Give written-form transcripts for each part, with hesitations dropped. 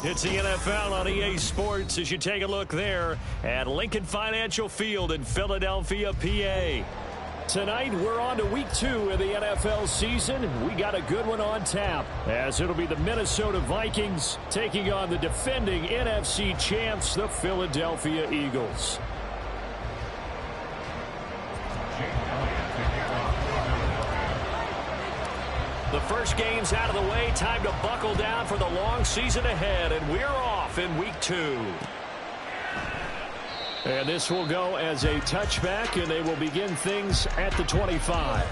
It's the NFL on EA Sports as you take a look there at Lincoln Financial Field in Philadelphia, PA. Tonight, we're on to week 2 of the NFL season. We got a good one on tap, as it'll be the Minnesota Vikings taking on the defending NFC champs, the Philadelphia Eagles. The first game's out of the way. Time to buckle down for the long season ahead, and we're off in week 2. And this will go as a touchback, and they will begin things at the 25.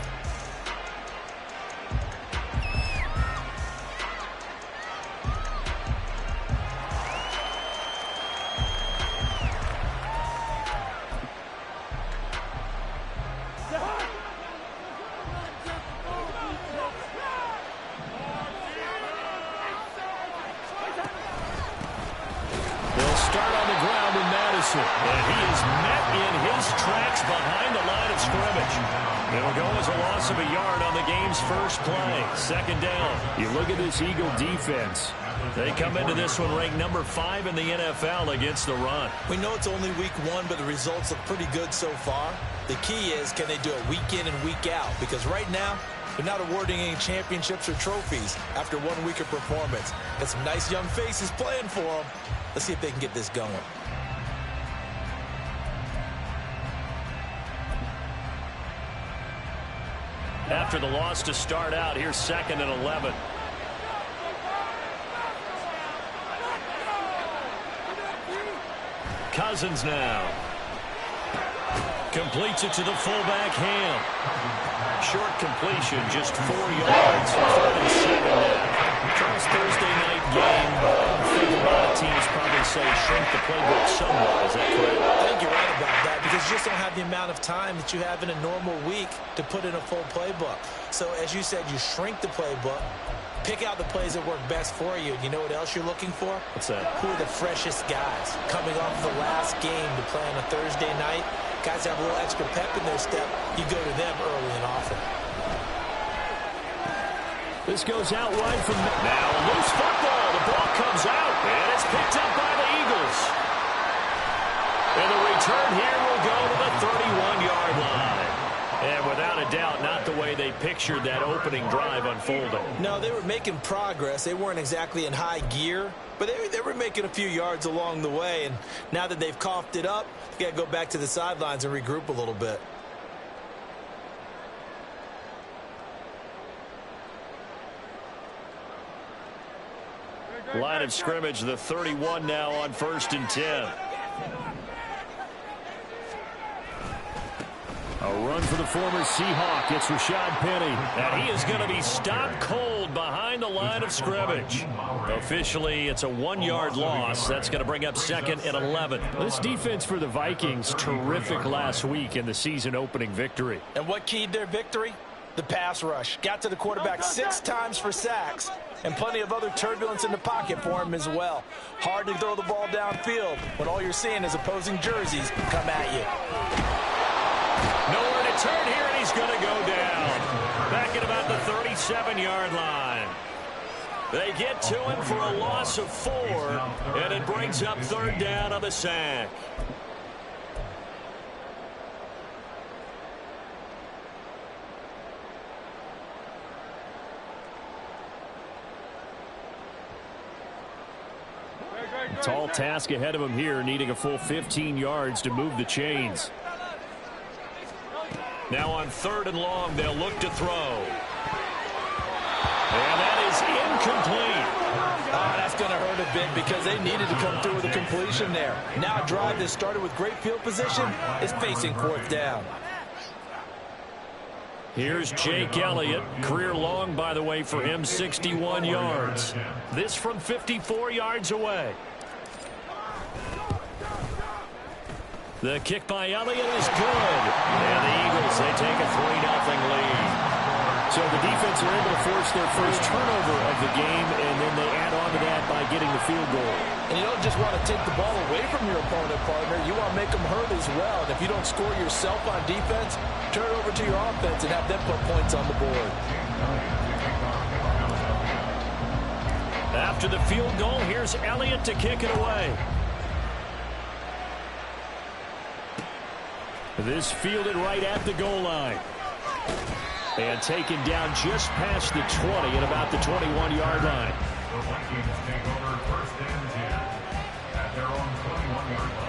And he is met in his tracks behind the line of scrimmage. It'll go as a loss of a yard on the game's first play. Second down. You look at this Eagle defense. They come into this one ranked number 5 in the NFL against the run. We know it's only week 1, but the results look pretty good so far. The key is, can they do it week in and week out? Because right now, they're not awarding any championships or trophies after 1 week of performance. Got some nice young faces playing for them. Let's see if they can get this going. After the loss to start out, here's 2nd and 11. Cousins now. Completes it to the fullback, Ham. Short completion, just 4 yards. 3rd and 7 now. Charles, Thursday night game. I think a lot of teams probably say shrink the playbook somewhat. Is that correct? I think you're right about that because you just don't have the amount of time that you have in a normal week to put in a full playbook. So as you said, you shrink the playbook. Pick out the plays that work best for you. And you know what else you're looking for? What's that? Who are the freshest guys coming off the last game to play on a Thursday night? Guys have a little extra pep in their step. You go to them early and often. This goes out wide from now. Loose football. The ball comes out, and it's picked up by the Eagles. And the return here will go to the 31-yard line. And without a doubt, not the way they pictured that opening drive unfolding. No, they were making progress. They weren't exactly in high gear, but they were making a few yards along the way. And now that they've coughed it up, they got to go back to the sidelines and regroup a little bit. Line of scrimmage, the 31 now on 1st and 10. A run for the former Seahawk. It's Rashad Penny. And he is going to be stopped cold behind the line of scrimmage. Officially, it's a 1-yard loss. That's going to bring up 2nd and 11. This defense for the Vikings, terrific last week in the season opening victory. And what keyed their victory? The pass rush. Got to the quarterback 6 times for sacks. And plenty of other turbulence in the pocket for him as well. Hard to throw the ball downfield when all you're seeing is opposing jerseys come at you. Nowhere to turn here, and he's going to go down. Back at about the 37-yard line. They get to him for a loss of 4, and it brings up 3rd down on the sack. Tall task ahead of him here, needing a full 15 yards to move the chains. Now on 3rd and long, they'll look to throw. And that is incomplete. Oh, that's going to hurt a bit because they needed to come through with a completion there. Now a drive that started with great field position is facing 4th down. Here's Jake Elliott. Career long, by the way, for him, 61 yards. This from 54 yards away. The kick by Elliott is good. And the Eagles, they take a 3-0 lead. So the defense are able to force their first turnover of the game, and then they add on to that by getting the field goal. And you don't just want to take the ball away from your opponent, partner. You want to make them hurt as well. And if you don't score yourself on defense, turn it over to your offense and have them put points on the board. After the field goal, here's Elliott to kick it away. This fielded right at the goal line. And taken down just past the 20 at about the 21-yard line. The Vikings take over 1st and 10 at their own 21-yard line.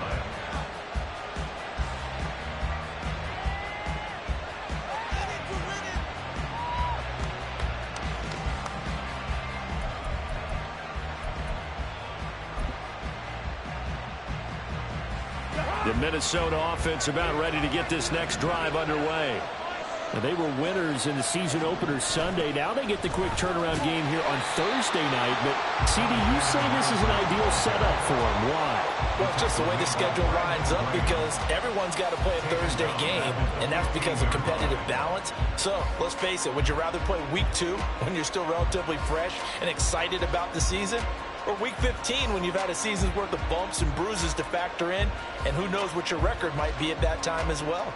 The Minnesota offense about ready to get this next drive underway. And they were winners in the season opener Sunday. Now they get the quick turnaround game here on Thursday night. But, CD, you say this is an ideal setup for them. Why? Well, it's just the way the schedule lines up because everyone's got to play a Thursday game, and that's because of competitive balance. So, let's face it, would you rather play week 2 when you're still relatively fresh and excited about the season? Or week 15 when you've had a season's worth of bumps and bruises to factor in, and who knows what your record might be at that time as well.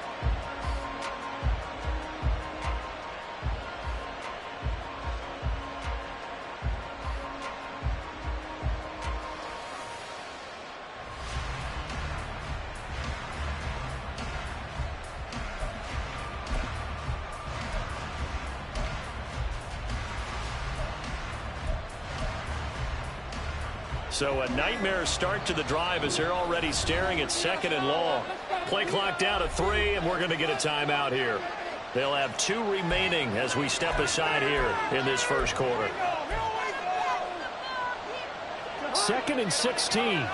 So a nightmare start to the drive as they're already staring at 2nd and long. Play clock down to 3, and we're going to get a timeout here. They'll have 2 remaining as we step aside here in this first quarter. 2nd and 16.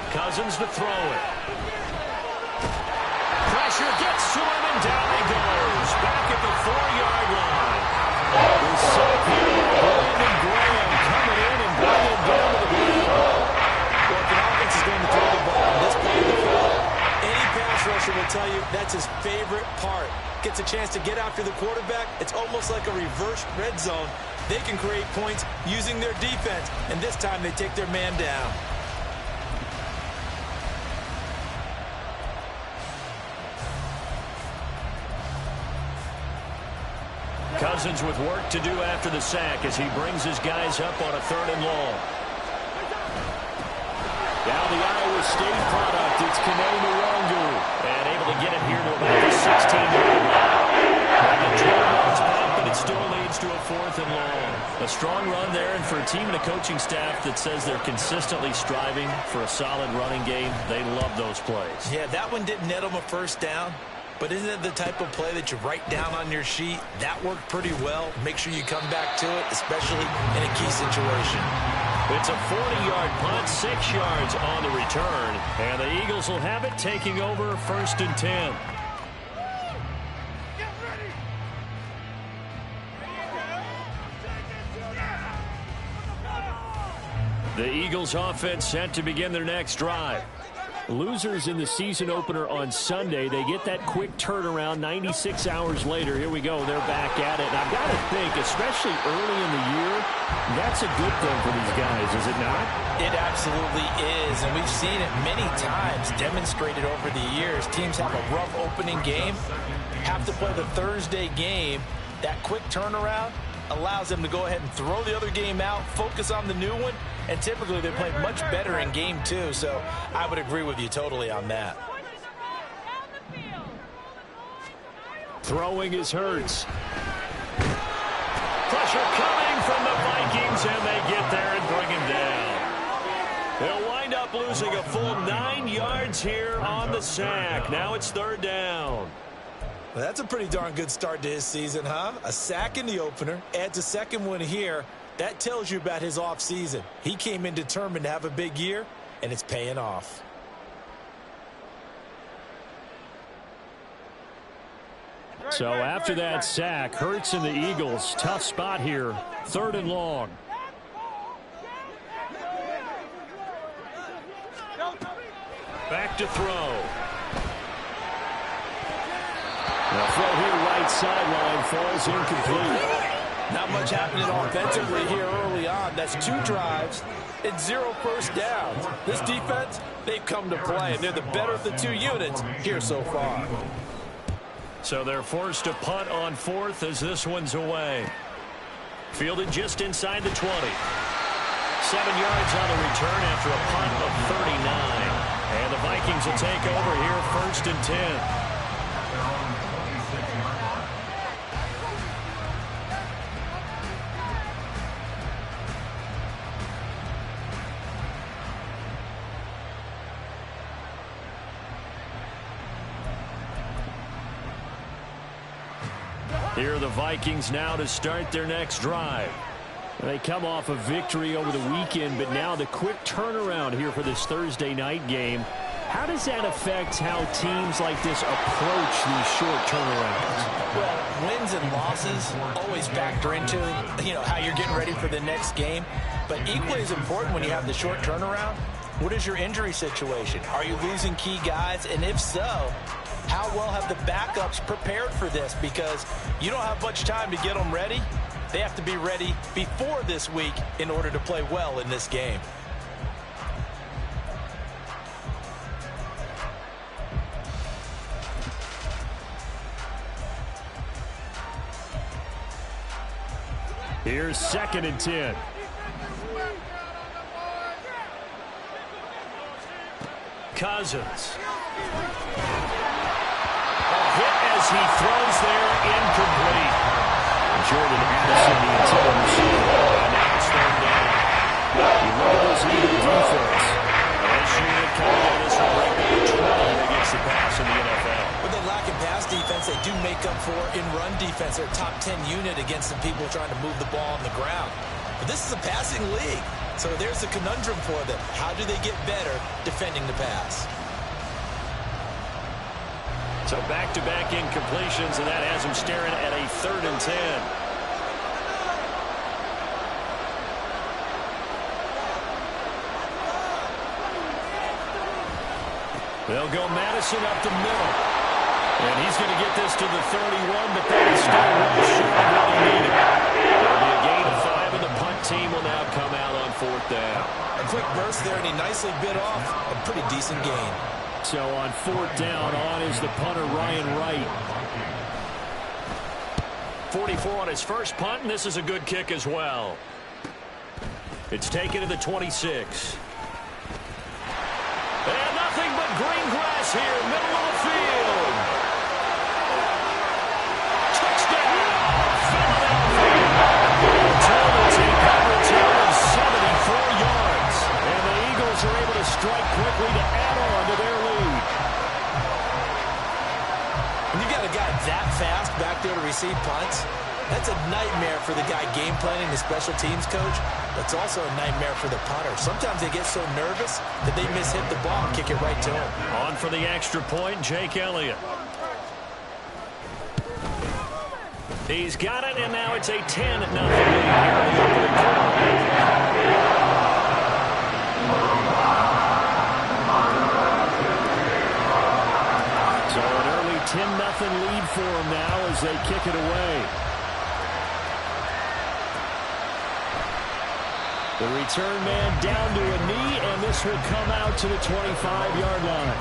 Cousins to throw it. Pressure gets to him, and down he goes. Back at the 4-yard line. The sack here by Brandon Graham coming in and bringing it down to the field. Well, if an offense is going to throw the ball on this play of the field, any pass rusher will tell you that's his favorite part. Gets a chance to get after the quarterback. It's almost like a reverse red zone. They can create points using their defense, and this time they take their man down. Cousins with work to do after the sack as he brings his guys up on a 3rd and long. Now the Iowa State product, it's Kene Nwangwu, and able to get it here to about the 16-yard line. 12 yards back, but it still leads to a 4th and long. A strong run there, and for a team and a coaching staff that says they're consistently striving for a solid running game, they love those plays. Yeah, that one didn't net them a first down. But isn't it the type of play that you write down on your sheet? That worked pretty well. Make sure you come back to it, especially in a key situation. It's a 40-yard punt, 6 yards on the return. And the Eagles will have it, taking over 1st and 10. The Eagles offense set to begin their next drive. Losers in the season opener on Sunday, they get that quick turnaround 96 hours later. Here we go. They're back at it. And I've got to think, especially early in the year, that's a good thing for these guys, is it not? It absolutely is, and we've seen it many times demonstrated over the years. Teams have a rough opening game, have to play the Thursday game. That quick turnaround allows them to go ahead and throw the other game out, focus on the new one, and typically they play much better in game 2, so I would agree with you totally on that. Throwing is Hurts. Pressure coming from the Vikings, and they get there and bring him down. They'll wind up losing a full 9 yards here on the sack. Now it's 3rd down. Well, that's a pretty darn good start to his season, huh? A sack in the opener, adds a second one here. That tells you about his offseason. He came in determined to have a big year, and it's paying off. So after that sack, Hurts and the Eagles, tough spot here, 3rd and long. Back to throw. The throw here right sideline falls incomplete. Not much happening offensively here early on. That's 2 drives and 0 first downs. This defense, they've come to play, and they're the better of the 2 units here so far. So they're forced to punt on 4th as this one's away. Fielded just inside the 20. 7 yards on the return after a punt of 39. And the Vikings will take over here 1st and 10. Here are the Vikings now to start their next drive. They come off a victory over the weekend, but now the quick turnaround here for this Thursday night game. How does that affect how teams like this approach these short turnarounds? Well, wins and losses always factor into, how you're getting ready for the next game. But equally as important when you have the short turnaround, what is your injury situation? Are you losing key guys? And if so, how well have the backups prepared for this? Because you don't have much time to get them ready. They have to be ready before this week in order to play well in this game. Here's 2nd and 10. Cousins. A hit as he throws there, incomplete. Jordan Addison, the intended receiver. And now it's third down. You look at this Eagle defense. This unit coming in this one ranked number 20 against the pass in the NFL. With the lack of pass defense, they do make up for in run defense. They're a top 10 unit against some people trying to move the ball on the ground. But this is a passing league. So there's a conundrum for them. How do they get better defending the pass? So back-to-back incompletions, and that has him staring at a 3rd and 10. They'll go Madison up the middle. And he's going to get this to the 31, but that is still well short of what he needed. There'll be a gain of 5, and the punt team will now come out on 4th down. A quick burst there, and he nicely bit off a pretty decent gain. So on 4th down, on is the punter, Ryan Wright. 44 on his first punt, and this is a good kick as well. It's taken to the 26. And nothing but green grass here, middle of the field. Touchdown, Philadelphia. Total team coverage here of 74 yards. And the Eagles are able to strike quickly to add on to their lead. When you got a guy that fast back there to receive punts, that's a nightmare for the guy game planning, the special teams coach. It's also a nightmare for the punter. Sometimes they get so nervous that they mishit the ball and kick it right to him. On for the extra point, Jake Elliott. He's got it, and now it's a 10-0 lead here in the opening quarter. So an early 10-0 lead for them now as they kick it away. The return man down to a knee, and this will come out to the 25-yard line.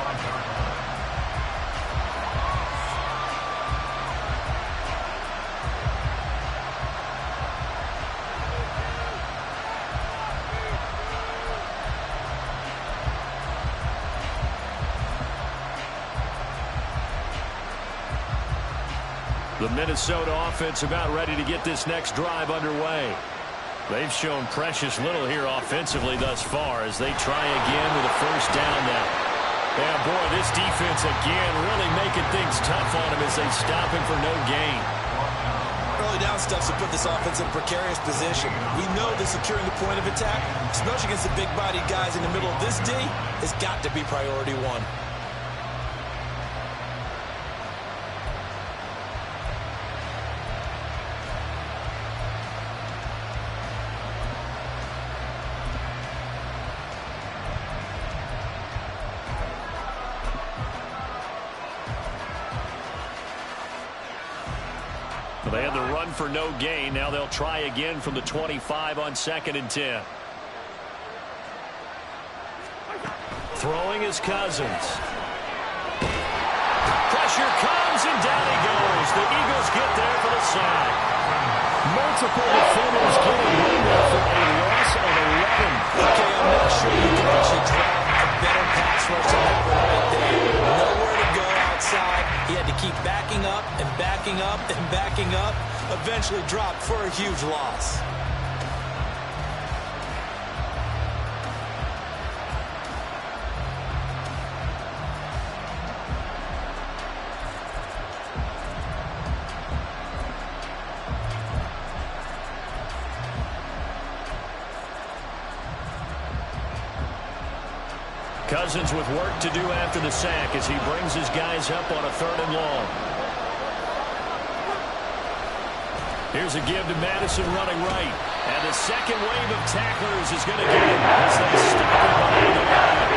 The Minnesota offense about ready to get this next drive underway. They've shown precious little here offensively thus far as they try again with a first down now. Yeah, boy, this defense again really making things tough on him as they stop him for no gain. Early down stuff to put this offense in a precarious position. We know that securing the point of attack, especially against the big-bodied guys in the middle of this D, has got to be priority one. They had the run for no gain. Now they'll try again from the 25 on 2nd and 10. Throwing is Cousins. Pressure comes, and down he goes. The Eagles get there for the sack. Multiple defenders getting in there for a loss of 11. Okay, I'm not sure you can actually draw a better pass rush than that one right there. Nowhere to go outside. He had to keep backing up and backing up and backing up. Eventually dropped for a huge loss. Cousins with work to do after the sack as he brings his guys up on a 3rd and long. Here's a give to Madison running right. And the second wave of tacklers is going to get him as they stop him behind the line.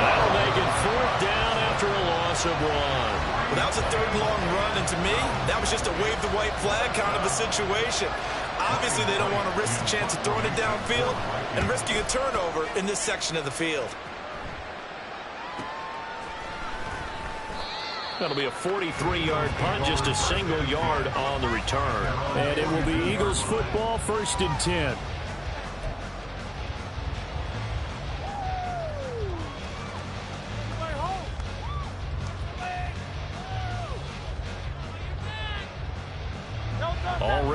That'll make it 4th down after a loss of 1. Well, that was a 3rd and long run, and to me, that was just a wave the white flag kind of a situation. Obviously, they don't want to risk the chance of throwing it downfield and risking a turnover in this section of the field. That'll be a 43-yard punt, just a single yard on the return. And it will be Eagles football, 1st and 10.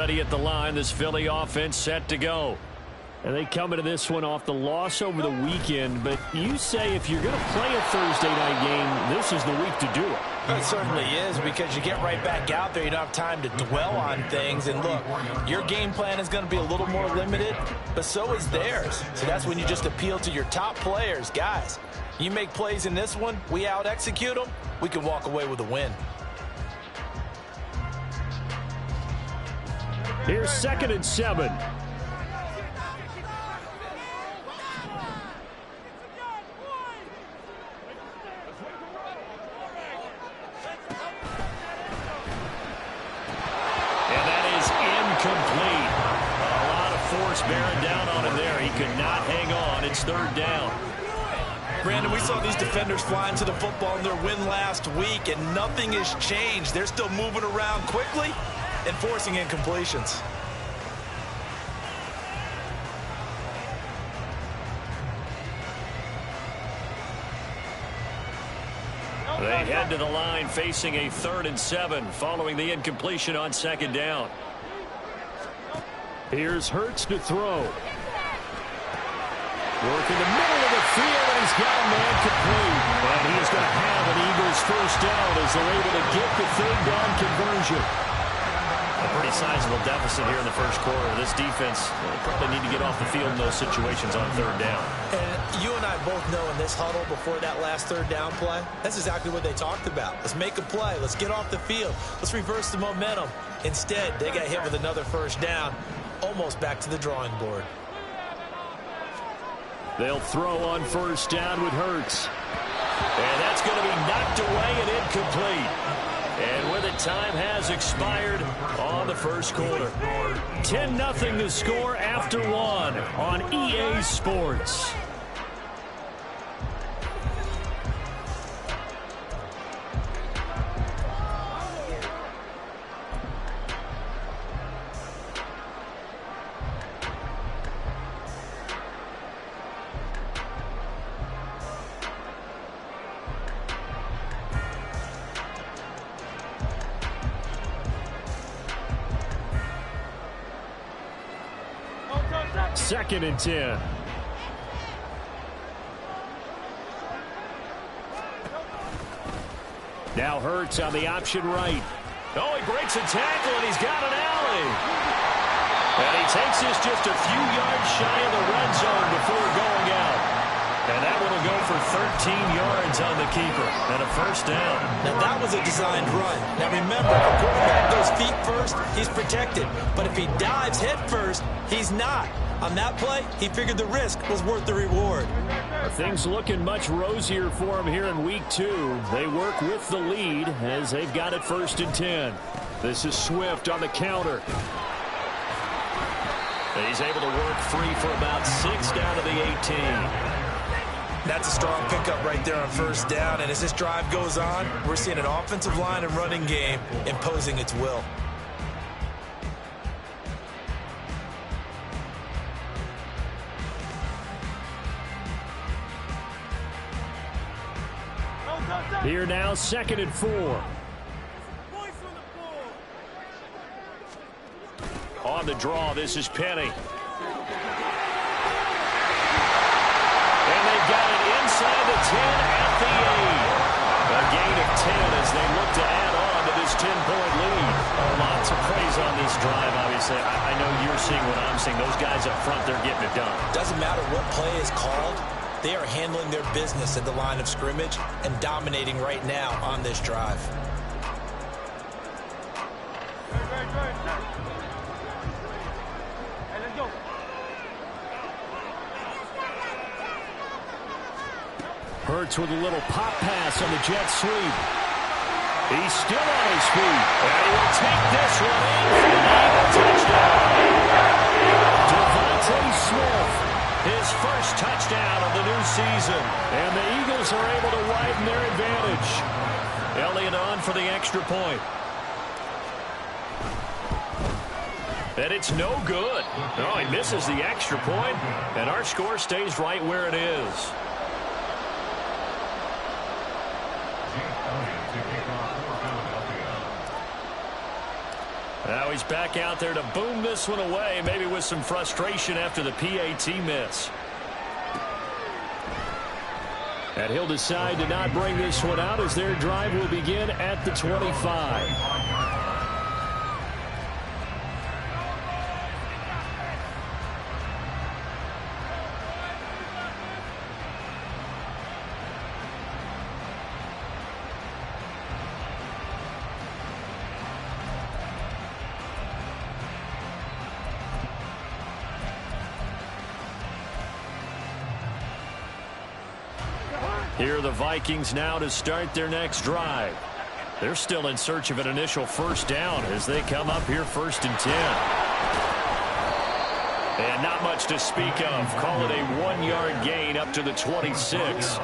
ready at the line. This Philly offense set to go. And they come into this one off the loss over the weekend. But you say if you're going to play a Thursday night game, this is the week to do it. It certainly is, because you get right back out there. You don't have time to dwell on things. And look, your game plan is going to be a little more limited, but so is theirs. So that's when you just appeal to your top players. Guys, you make plays in this one, we out-execute them, we can walk away with a win. Here's 2nd and 7. Bearing down on him there. He could not hang on. It's 3rd down. Brandon, we saw these defenders flying to the football in their win last week, and nothing has changed. They're still moving around quickly and forcing incompletions. They head to the line facing a 3rd and 7 following the incompletion on 2nd down. Here's Hurts to throw. Working the middle of the field, and he's got a man complete. And he is going to have an Eagles 1st down as they're able to get the 3rd down conversion. A pretty sizable deficit here in the 1st quarter. This defense probably need to get off the field in those situations on 3rd down. And you and I both know in this huddle before that last 3rd down play, that's exactly what they talked about. Let's make a play. Let's get off the field. Let's reverse the momentum. Instead, they got hit with another 1st down. Almost back to the drawing board. They'll throw on 1st down with Hurts. And that's going to be knocked away and incomplete. And with it, time has expired on the 1st quarter. 10-0 the score after 1 on EA Sports. Second and 10. Now Hurts on the option right. Oh, he breaks a tackle, and he's got an alley. And he takes this just a few yards shy of the red zone before going out. And that one will go for 13 yards on the keeper and a 1st down. Now, that was a designed run. Now, remember, if a quarterback goes feet first, he's protected. But if he dives head first, he's not. On that play, he figured the risk was worth the reward. Things looking much rosier for him here in week 2. They work with the lead as they've got it 1st and 10. This is Swift on the counter. And he's able to work free for about 6 down to the 18. That's a strong pickup right there on 1st down. And as this drive goes on, we're seeing an offensive line and running game imposing its will. Here now, 2nd and 4. On the draw, this is Penny. And they've got it inside the 10 at the 8. A gain of 10 as they look to add on to this 10-point lead. Lots of praise on this drive, obviously. I know you're seeing what I'm seeing. Those guys up front, they're getting it done. Doesn't matter what play is called. They are handling their business at the line of scrimmage and dominating right now on this drive. Hurts with a little pop pass on the jet sweep. He's still on his feet. And he will take this one in for the Eagle touchdown. Devontae Smith, his 1st touchdown of the new season. And the Eagles are able to widen their advantage. Elliott on for the extra point. And it's no good. Oh, he misses the extra point, and our score stays right where it is. Now he's back out there to boom this one away, maybe with some frustration after the PAT miss. And he'll decide to not bring this one out as their drive will begin at the 25. Here are the Vikings now to start their next drive. They're still in search of an initial first down as they come up here 1st and 10. And not much to speak of. Call it a 1-yard gain up to the 26.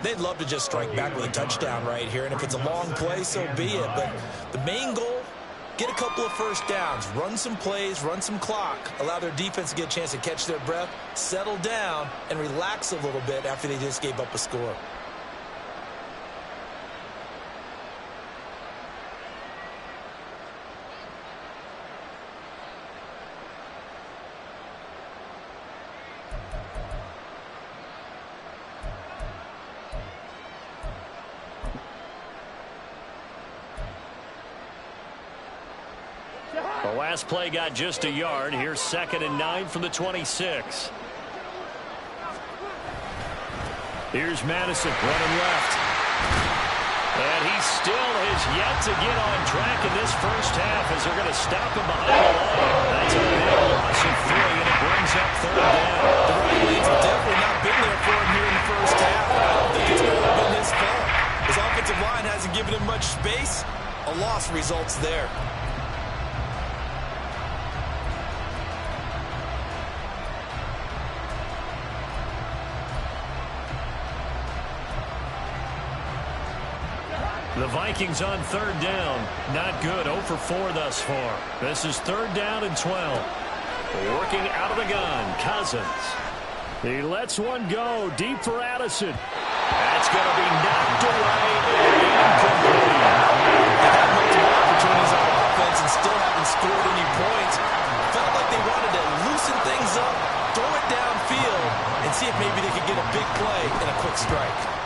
They'd love to just strike back with a touchdown right here, and if it's a long play, so be it. But the main goal, get a couple of first downs, run some plays, run some clock, allow their defense to get a chance to catch their breath, settle down, and relax a little bit after they just gave up a score. The last play got just a yard. Here's 2nd and 9 from the 26. Here's Madison running left. And he still has yet to get on track in this first half as they're going to stop him behind the line. That's a big loss of 3, and it brings up 3rd down. The running lanes have definitely not been there for him here in the first half. I don't think it's going to have been this far. His offensive line hasn't given him much space. A loss results there. The Vikings on 3rd down. Not good. 0 for 4 thus far. This is 3rd down and 12. Working out of the gun. Cousins. He lets one go. Deep for Addison. That's going to be knocked away and incomplete. They had multiple opportunities on offense and still haven't scored any points. Felt like they wanted to loosen things up, throw it downfield, and see if maybe they could get a big play and a quick strike.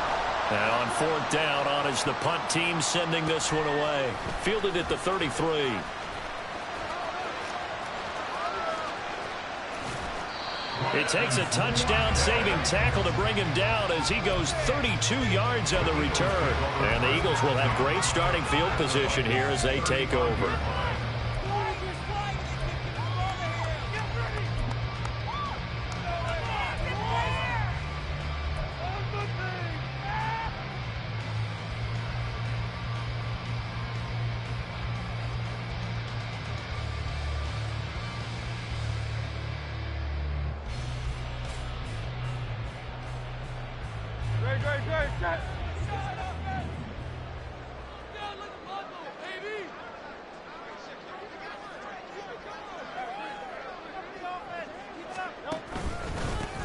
And on 4th down, on is the punt team sending this one away. Fielded at the 33. It takes a touchdown-saving tackle to bring him down as he goes 32 yards on the return. And the Eagles will have great starting field position here as they take over.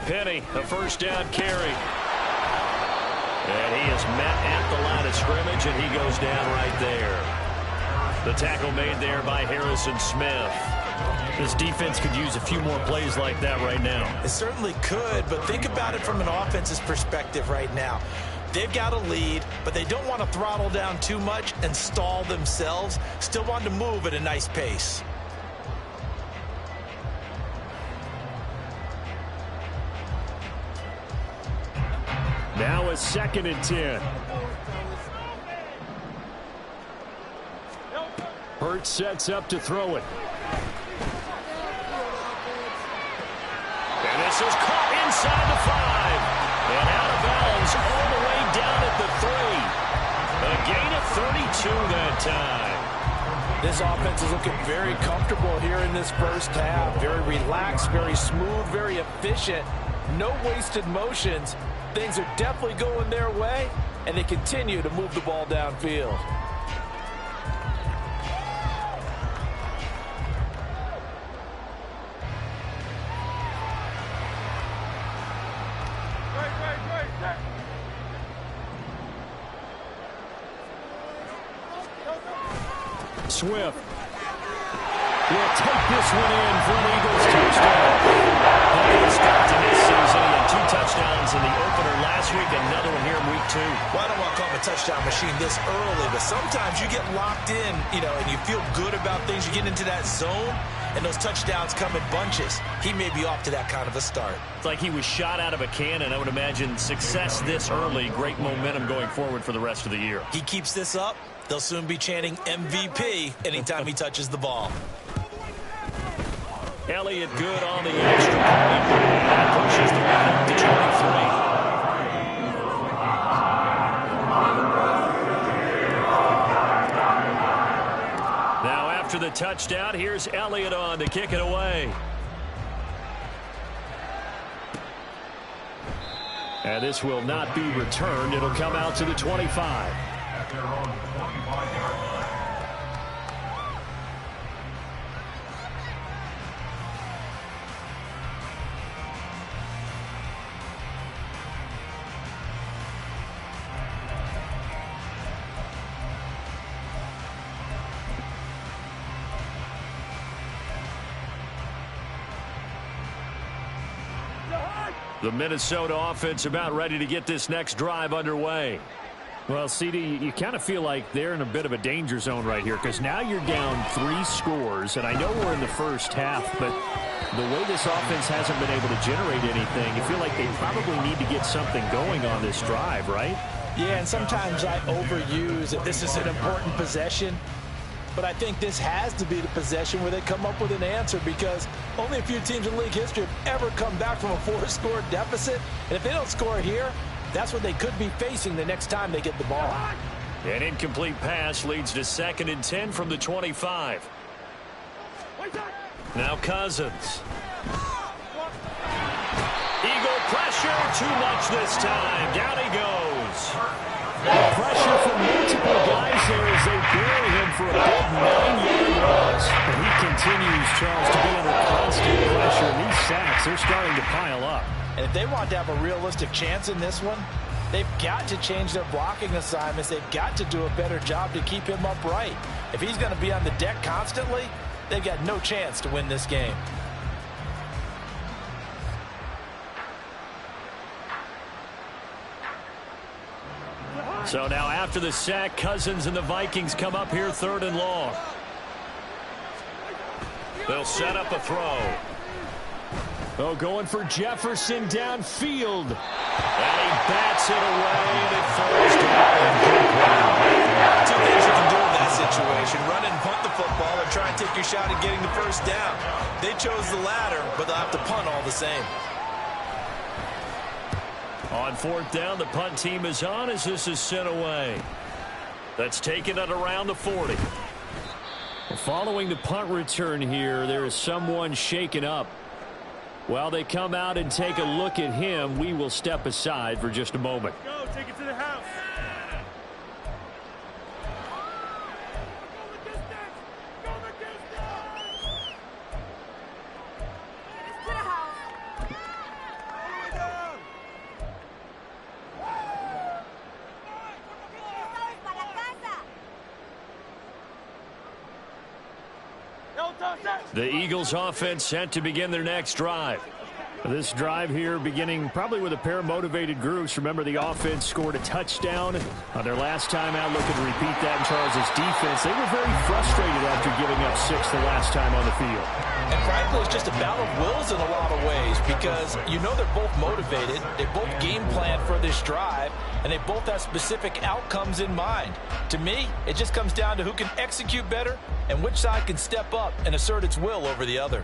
Penny, a first down carry. And he is met at the line of scrimmage, and he goes down right there. The tackle made there by Harrison Smith. This defense could use a few more plays like that right now. It certainly could, but think about it from an offense's perspective right now. They've got a lead, but they don't want to throttle down too much and stall themselves. Still want to move at a nice pace. Now a 2nd and 10. Hurts sets up to throw it. And this is caught inside the 5. And out of bounds all the way down at the 3. A gain of 32 that time. This offense is looking very comfortable here in this first half. Very relaxed, very smooth, very efficient. No wasted motions. Things are definitely going their way, and they continue to move the ball downfield. Swift will take this one in for an Eagles touchdown. He's got to this season. He had 2 touchdowns in the opener last week, another one here in week 2. Well, I don't want to call him a touchdown machine this early, but sometimes you get locked in, and you feel good about things. You get into that zone, and those touchdowns come in bunches. He may be off to that kind of a start. It's like he was shot out of a cannon. I would imagine success this early, great momentum going forward for the rest of the year. He keeps this up, they'll soon be chanting MVP anytime he touches the ball. Elliott good on the extra point. That pushes the ball up to 23. Now after the touchdown, here's Elliott on to kick it away. And this will not be returned. It'll come out to the 25. At their own 25-yard line. The Minnesota offense about ready to get this next drive underway. Well, CD, you kind of feel like they're in a bit of a danger zone right here because now you're down 3 scores, and I know we're in the first half, but the way this offense hasn't been able to generate anything, you feel like they probably need to get something going on this drive, right? Yeah, and sometimes I overuse that this is an important possession. But I think this has to be the possession where they come up with an answer because only a few teams in league history have ever come back from a 4-score deficit. And if they don't score here, that's what they could be facing the next time they get the ball. An incomplete pass leads to 2nd and 10 from the 25. Now Cousins. Eagle pressure, too much this time. Down he goes. Pressure from multiple guys there as they bury him for a big 9-yard loss. And he continues, Charles, to be under constant pressure. And these sacks, they're starting to pile up. And if they want to have a realistic chance in this one, they've got to change their blocking assignments. They've got to do a better job to keep him upright. If he's going to be on the deck constantly, they've got no chance to win this game. So now after the sack, Cousins and the Vikings come up here 3rd and long. They'll set up a throw. Oh, going for Jefferson downfield. And he bats it away, and it falls down. 2 things you can do in that situation. Run and punt the football or try and take your shot at getting the first down. They chose the latter, but they'll have to punt all the same. On 4th down, the punt team is on as this is sent away. That's taken at around the 40. Following the punt return here, there is someone shaken up. While they come out and take a look at him, we will step aside for just a moment. Go, take it to the house. The Eagles offense set to begin their next drive. This drive here beginning probably with a pair of motivated groups. Remember, the offense scored a touchdown on their last time out. Looking to repeat that in Charles' defense. They were very frustrated after giving up 6 the last time on the field. And frankly, it's just a battle of wills in a lot of ways because they're both motivated. They both game plan for this drive, and they both have specific outcomes in mind. To me, it just comes down to who can execute better and which side can step up and assert its will over the other.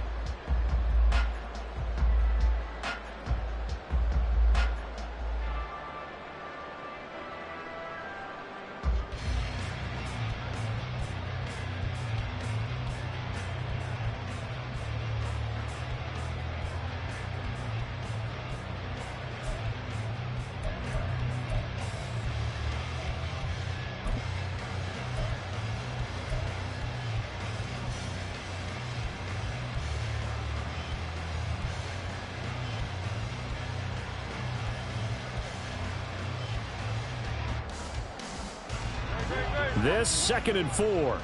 This 2nd and 4.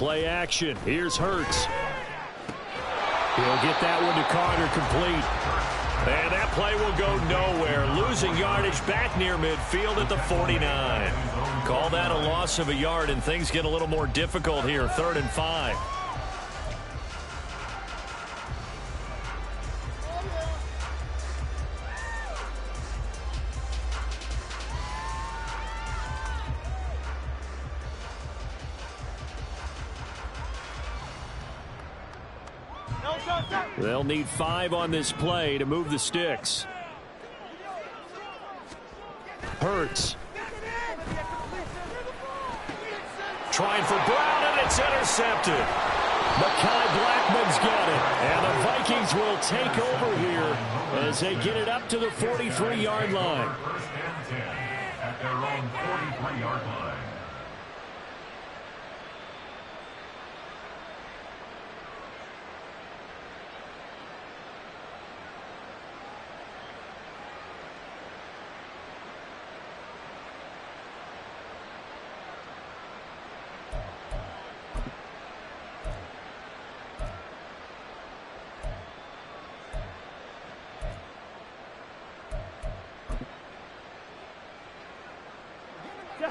Play action. Here's Hurts. He'll get that one to Carter complete. And that play will go nowhere. Losing yardage back near midfield at the 49. Call that a loss of a yard, and things get a little more difficult here. 3rd and 5. They'll need 5 on this play to move the sticks. Hurts. Trying for Brown, and it's intercepted. Mekhi Blackman's got it. And the Vikings will take over here as they get it up to the 43-yard line. 1st and 10 at their own 43-yard line.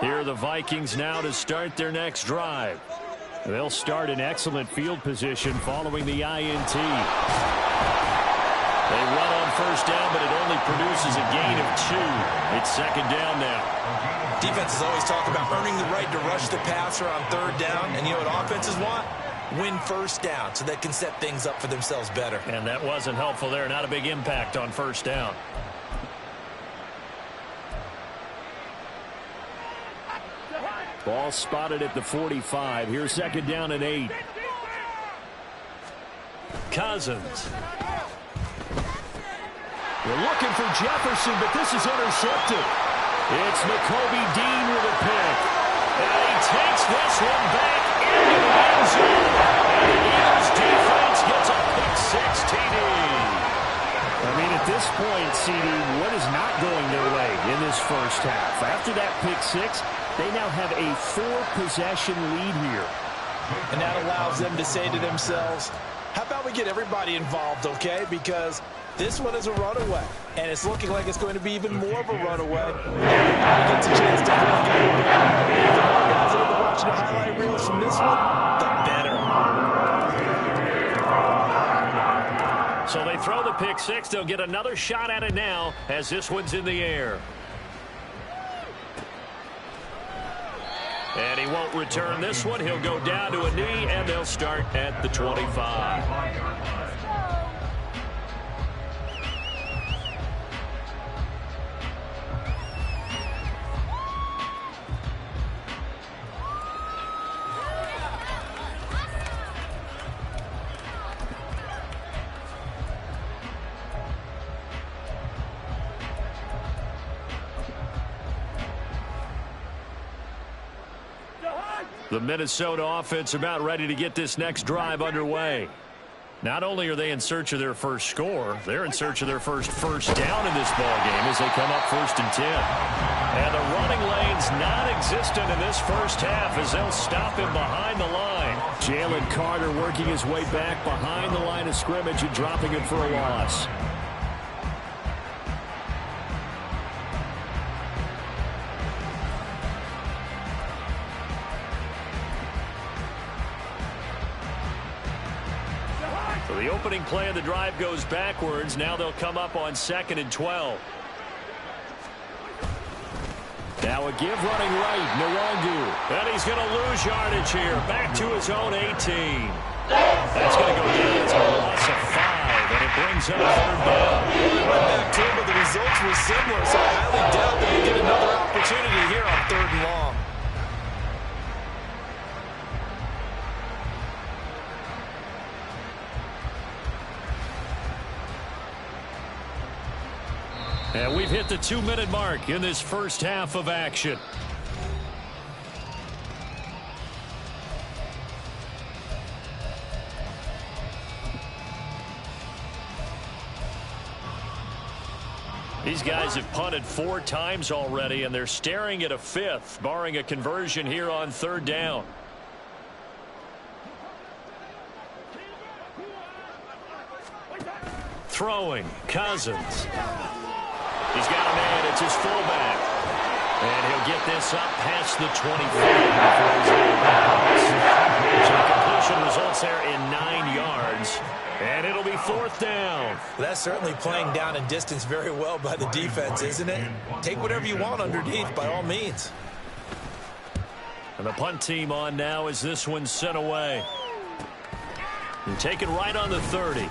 Here are the Vikings now to start their next drive. They'll start in excellent field position following the INT. They run on 1st down, but it only produces a gain of 2. It's 2nd down now. Defenses always talk about earning the right to rush the passer on 3rd down. And you know what offenses want? Win 1st down so they can set things up for themselves better. And that wasn't helpful there. Not a big impact on 1st down. Ball spotted at the 45. Here's 2nd down and 8. Cousins. They're looking for Jefferson, but this is intercepted. It's Nakobe Dean with a pick. And he takes this one back into the end zone. And the Eagles defense gets a pick 6 TD. I mean, at this point, CD, what is not going their way in this first half? After that pick 6, they now have a 4-possession lead here. And that allows them to say to themselves, how about we get everybody involved, okay? Because this one is a runaway. And it's looking like it's going to be even more of a runaway. Everybody gets a chance to play. The more guys that are watching the highlight reels from this one, the better. So they throw the pick 6. They'll get another shot at it now as this one's in the air. And he won't return this one. He'll go down to a knee, and they'll start at the 25. The Minnesota offense about ready to get this next drive underway. Not only are they in search of their first score, they're in search of their first down in this ballgame as they come up 1st and 10. And the running lane's non-existent in this first half as they'll stop him behind the line. Jalen Carter working his way back behind the line of scrimmage and dropping him for a loss. The opening play of the drive goes backwards. Now they'll come up on 2nd and 12. Now a give running right, Nwangu. And he's going to lose yardage here. Back to his own 18. That's going to go down as a loss of 5, and it brings up 3rd down. They went back to him, but the results were similar, so I highly doubt that he'll get another opportunity here on 3rd and long. And we've hit the 2-minute mark in this first half of action. These guys have punted 4 times already, and they're staring at a 5th, barring a conversion here on 3rd down. Throwing, Cousins. He's got a man. It's his fullback. And he'll get this up past the 25 before he's out of bounds. So the completion results there in 9 yards. And it'll be 4th down. That's certainly playing down in distance very well by the defense, isn't it? Take whatever you want underneath by all means. And the punt team on now as this one's sent away. And taken right on the 30.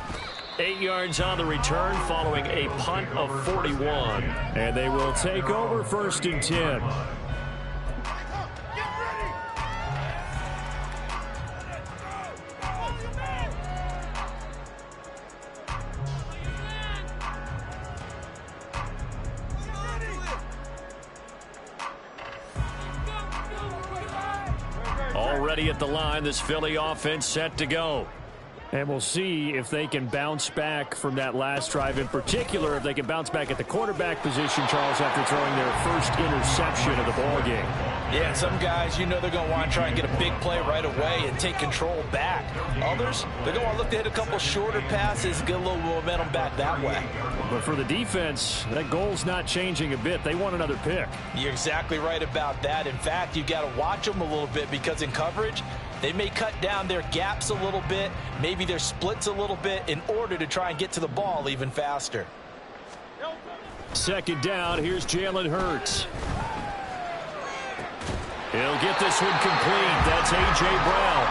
8 yards on the return following a punt of 41. And they will take over 1st and 10. Already at the line, this Philly offense set to go. And we'll see if they can bounce back from that last drive. In particular, if they can bounce back at the quarterback position, Charles, after throwing their first interception of the ballgame. Yeah, some guys, you know they're going to want to try and get a big play right away and take control back. Others, they're going to look to hit a couple shorter passes, get a little momentum back that way. But for the defense, that goal's not changing a bit. They want another pick. You're exactly right about that. In fact, you've got to watch them a little bit because in coverage, they may cut down their gaps a little bit, maybe their splits a little bit in order to try and get to the ball even faster. 2nd down, here's Jalen Hurts. He'll get this one complete. That's A.J. Brown.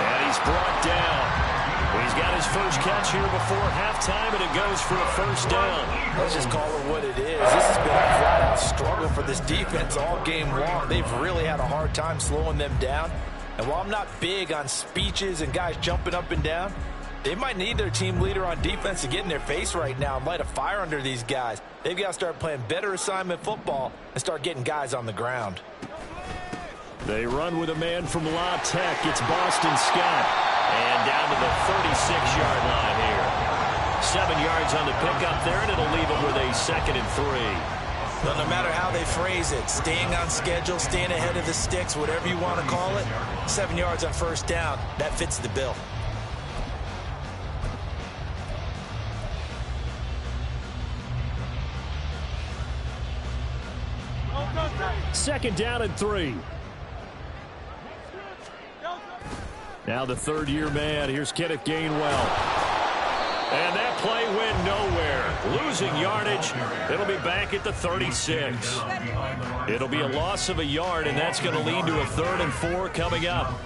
And he's brought down. He's got his first catch here before halftime, and it goes for a 1st down. Let's just call it what it is. This has been a flat-out struggle for this defense all game long. They've really had a hard time slowing them down. And while I'm not big on speeches and guys jumping up and down, they might need their team leader on defense to get in their face right now and light a fire under these guys. They've got to start playing better assignment football and start getting guys on the ground. They run with a man from La Tech. It's Boston Scott. And down to the 36-yard line here. 7 yards on the pickup there, and it'll leave them with a 2nd and 3. But no matter how they phrase it, staying on schedule, staying ahead of the sticks, whatever you want to call it, 7 yards on 1st down, that fits the bill. Second down and 3. Now the 3rd-year man. Here's Kenneth Gainwell. And that play went nowhere. Losing yardage. It'll be back at the 36. It'll be a loss of a yard, and that's going to lead to a 3rd and 4 coming up.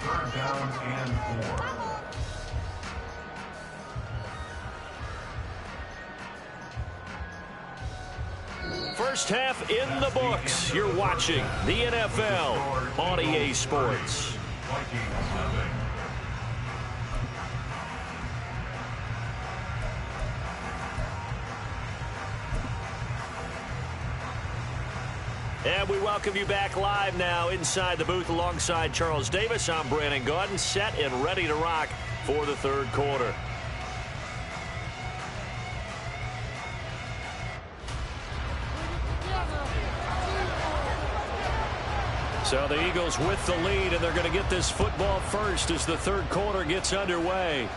First half in the books. You're watching the NFL on EA Sports. And we welcome you back live now inside the booth alongside Charles Davis. I'm Brandon Gaudin, set and ready to rock for the 3rd quarter. So the Eagles with the lead, and they're going to get this football first as the 3rd quarter gets underway.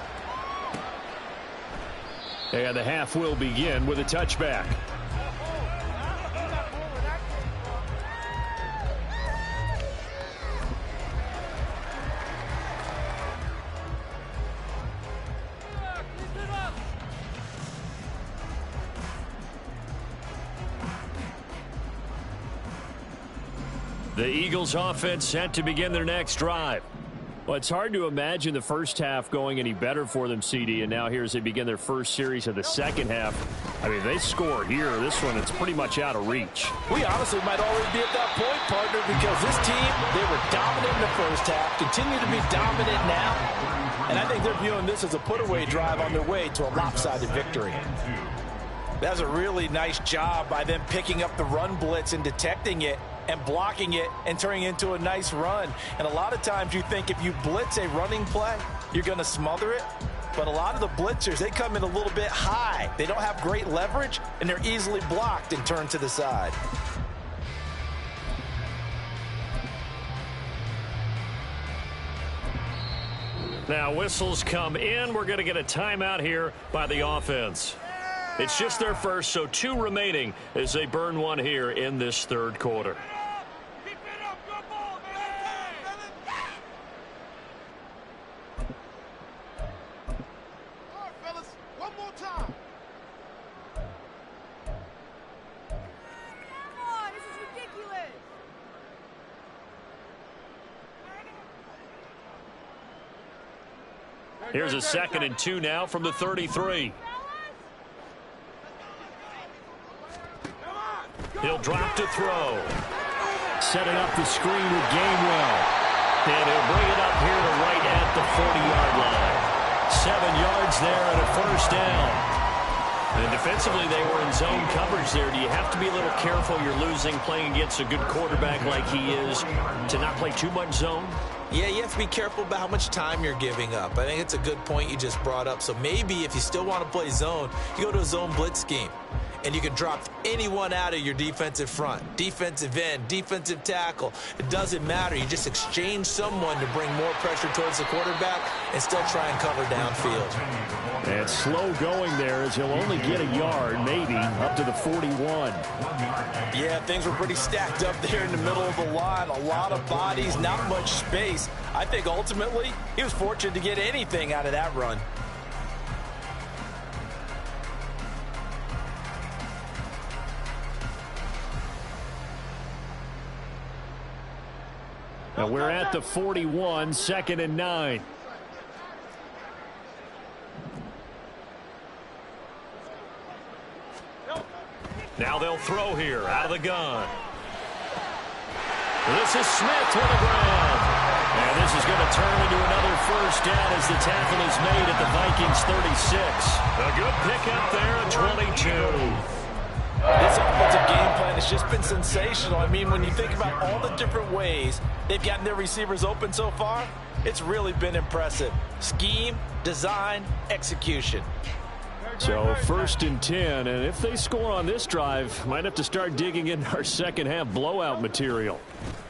And the half will begin with a touchback. The Eagles offense set to begin their next drive. Well, it's hard to imagine the first half going any better for them, CD, and now here as they begin their first series of the second half. I mean, they score here. This one, it's pretty much out of reach. We honestly might already be at that point, partner, because this team, they were dominant in the first half, continue to be dominant now, and I think they're viewing this as a put-away drive on their way to a lopsided victory. That's a really nice job by them picking up the run blitz and detecting it and blocking it and turning it into a nice run. And a lot of times you think if you blitz a running play, you're going to smother it. But a lot of the blitzers, they come in a little bit high. They don't have great leverage, and they're easily blocked and turned to the side. Now whistles come in. We're going to get a timeout here by the offense. It's just their first, so 2 remaining as they burn one here in this third quarter. Here's a 2nd and 2 now from the 33. He'll drop to throw. Setting up the screen with Gainwell. And he'll bring it up here to right at the 40-yard line. 7 yards there and a first down. And defensively, they were in zone coverage there. Do you have to be a little careful? You're losing playing against a good quarterback like he is to not play too much zone? Yeah, you have to be careful about how much time you're giving up. I think it's a good point you just brought up. So maybe if you still want to play zone, you go to a zone blitz scheme. And you can drop anyone out of your defensive front. Defensive end, defensive tackle. It doesn't matter. You just exchange someone to bring more pressure towards the quarterback and still try and cover downfield. And slow going there as he'll only get a yard, maybe, up to the 41. Yeah, things were pretty stacked up there in the middle of the line. A lot of bodies, not much space. I think ultimately he was fortunate to get anything out of that run. Now we're at the 41, 2nd and 9. Now they'll throw here out of the gun. This is Smith with the ground. And this is going to turn into another first down as the tackle is made at the Vikings 36. A good pickup there at 22. This offensive game plan has just been sensational. I mean, when you think about all the different ways they've gotten their receivers open so far, it's really been impressive. Scheme, design, execution. So 1st and 10, and if they score on this drive, might have to start digging in our second half blowout material.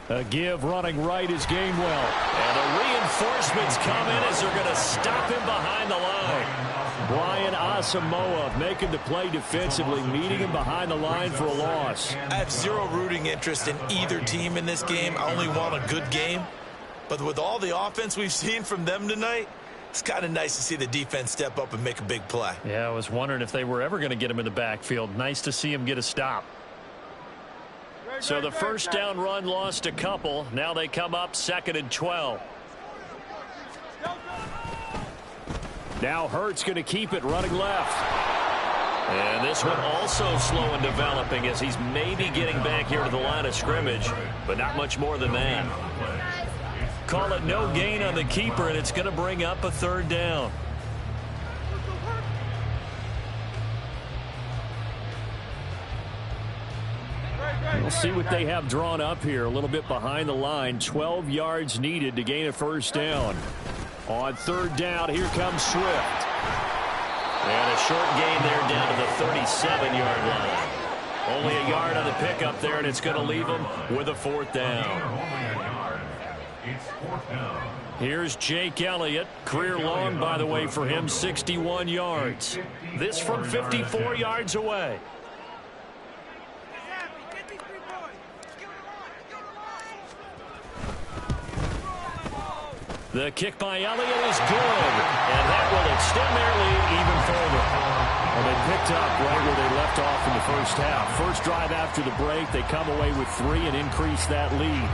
A give running right is Gainwell. And the reinforcements come in as they're going to stop him behind the line. Brian Asamoah making the play defensively, meeting him behind the line for a loss. I have zero rooting interest in either team in this game. I only want a good game. But with all the offense we've seen from them tonight, it's kind of nice to see the defense step up and make a big play. Yeah, I was wondering if they were ever going to get him in the backfield. Nice to see him get a stop. So the first down run lost a couple. Now they come up 2nd and 12. Now Hurts going to keep it running left. And this one also slow in developing as he's maybe getting back here to the line of scrimmage, but not much more than that. Call it no gain on the keeper, and it's going to bring up a 3rd down. We'll see what they have drawn up here. A little bit behind the line. 12 yards needed to gain a first down. On 3rd down, here comes Swift. And a short gain there down to the 37-yard line. Only a yard on the pickup there, and it's going to leave him with a 4th down. Here's Jake Elliott. Career long, by the way, for him, 61 yards. This from 54 yards away. The kick by Elliott is good, and that will extend their lead even further. Well, they picked up right where they left off in the first half. First drive after the break, they come away with 3 and increase that lead.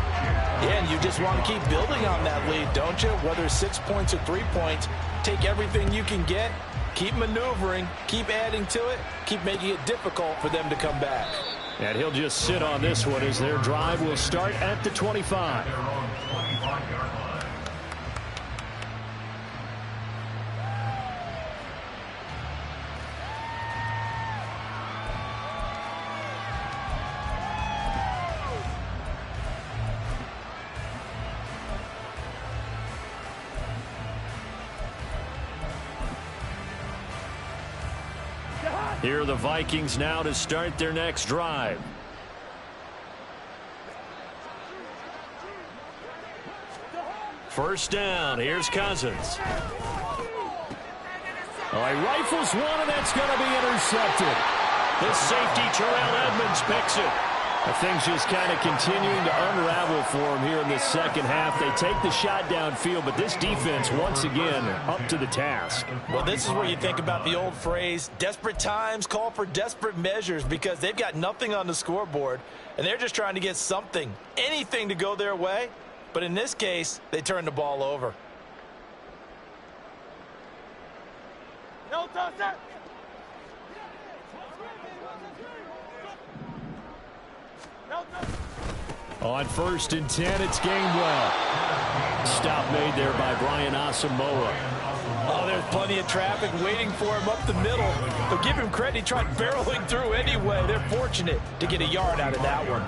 Yeah, and you just want to keep building on that lead, don't you? Whether it's 6 points or 3 points, take everything you can get, keep maneuvering, keep adding to it, keep making it difficult for them to come back. And he'll just sit on this one as their drive will start at the 25. Here are the Vikings now to start their next drive. First down. Here's Cousins. Oh, he rifles one, and that's going to be intercepted. The safety, Terrell Edmonds, picks it. Things just kind of continuing to unravel for him here in the second half. They take the shot downfield, but this defense, once again, up to the task. Well, this is where you think about the old phrase, desperate times call for desperate measures, because they've got nothing on the scoreboard, and they're just trying to get something, anything to go their way. But in this case, they turn the ball over. On 1st and 10, it's Gainwell. Stop made there by Brian Asamoah. Oh, there's plenty of traffic waiting for him up the middle. But give him credit, he tried barreling through anyway. They're fortunate to get a yard out of that one.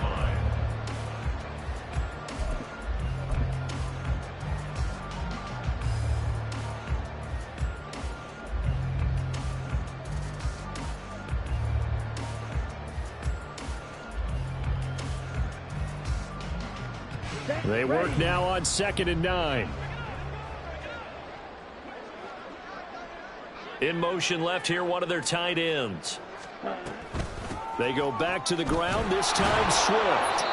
They work now on 2nd and 9. In motion left here, one of their tight ends. They go back to the ground, this time Swift.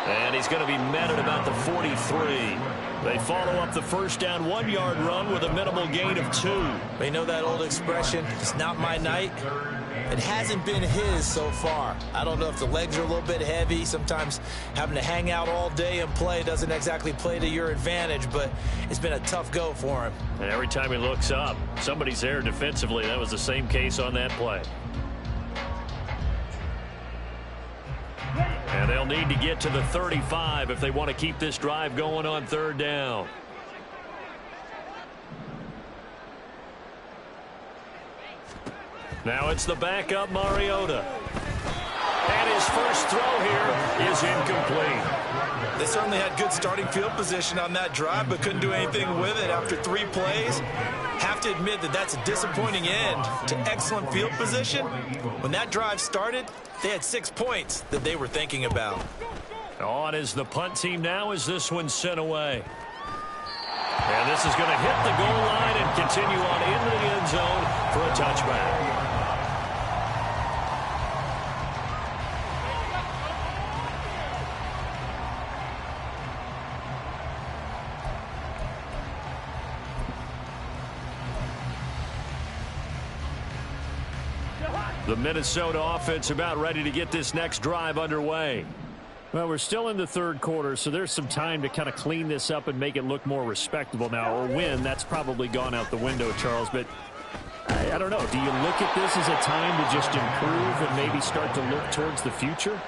And he's going to be met at about the 43. They follow up the first down 1-yard run with a minimal gain of 2. They know that old expression, it's not my night. It hasn't been his so far. I don't know if the legs are a little bit heavy. Sometimes having to hang out all day and play doesn't exactly play to your advantage, but it's been a tough go for him. And every time he looks up, somebody's there defensively. That was the same case on that play. And they'll need to get to the 35 if they want to keep this drive going on 3rd down. Now it's the backup, Mariota. And his first throw here is incomplete. They certainly had good starting field position on that drive, but couldn't do anything with it after 3 plays. Have to admit that that's a disappointing end to excellent field position. When that drive started, they had 6 points that they were thinking about. On is the punt team now as this one's sent away. And this is going to hit the goal line and continue on into the end zone for a touchback. The Minnesota offense about ready to get this next drive underway. Well, we're still in the 3rd quarter, so there's some time to kind of clean this up and make it look more respectable. Now, a win, that's probably gone out the window, Charles, but I don't know. Do you look at this as a time to just improve and maybe start to look towards the future?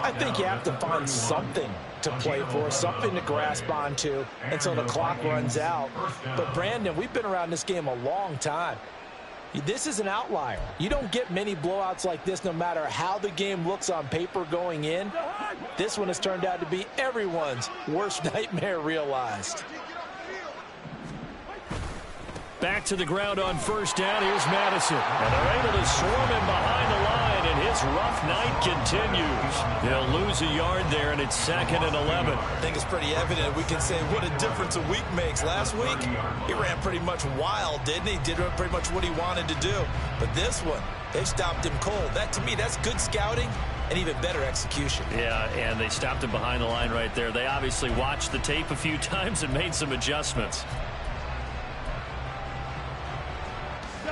I think you have to find something to play for, something to grasp onto until the clock runs out. But, Brandon, we've been around this game a long time. This is an outlier. You don't get many blowouts like this no matter how the game looks on paper going in. This one has turned out to be everyone's worst nightmare realized. Back to the ground on 1st down. Here's Madison. And they're able to swarm him behind the line, and his rough night continues. They'll lose a yard there, and it's 2nd and 11. I think it's pretty evident. We can say what a difference a week makes. Last week, he ran pretty much wild, didn't he? Did pretty much what he wanted to do. But this one, they've stopped him cold. That, to me, that's good scouting and even better execution. Yeah, and they stopped him behind the line right there. They obviously watched the tape a few times and made some adjustments.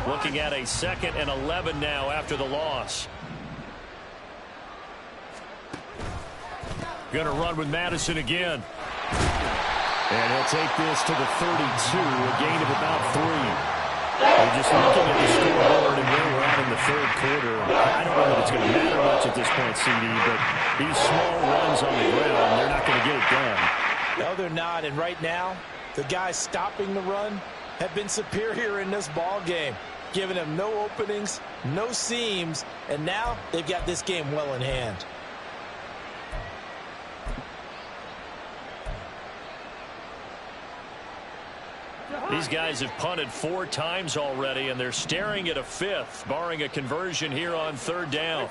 Looking at a 2nd and 11 now after the loss. Going to run with Madison again. And he'll take this to the 32, a gain of about 3. We're just looking at the scoreboard and where we're at in the 3rd quarter. I don't know that it's going to matter much at this point, CD, but these small runs on the ground, they're not going to get it done. No, they're not. And right now, the guys stopping the run have been superior in this ball game, giving them no openings, no seams, and now they've got this game well in hand. These guys have punted 4 times already, and they're staring at a 5th, barring a conversion here on 3rd down.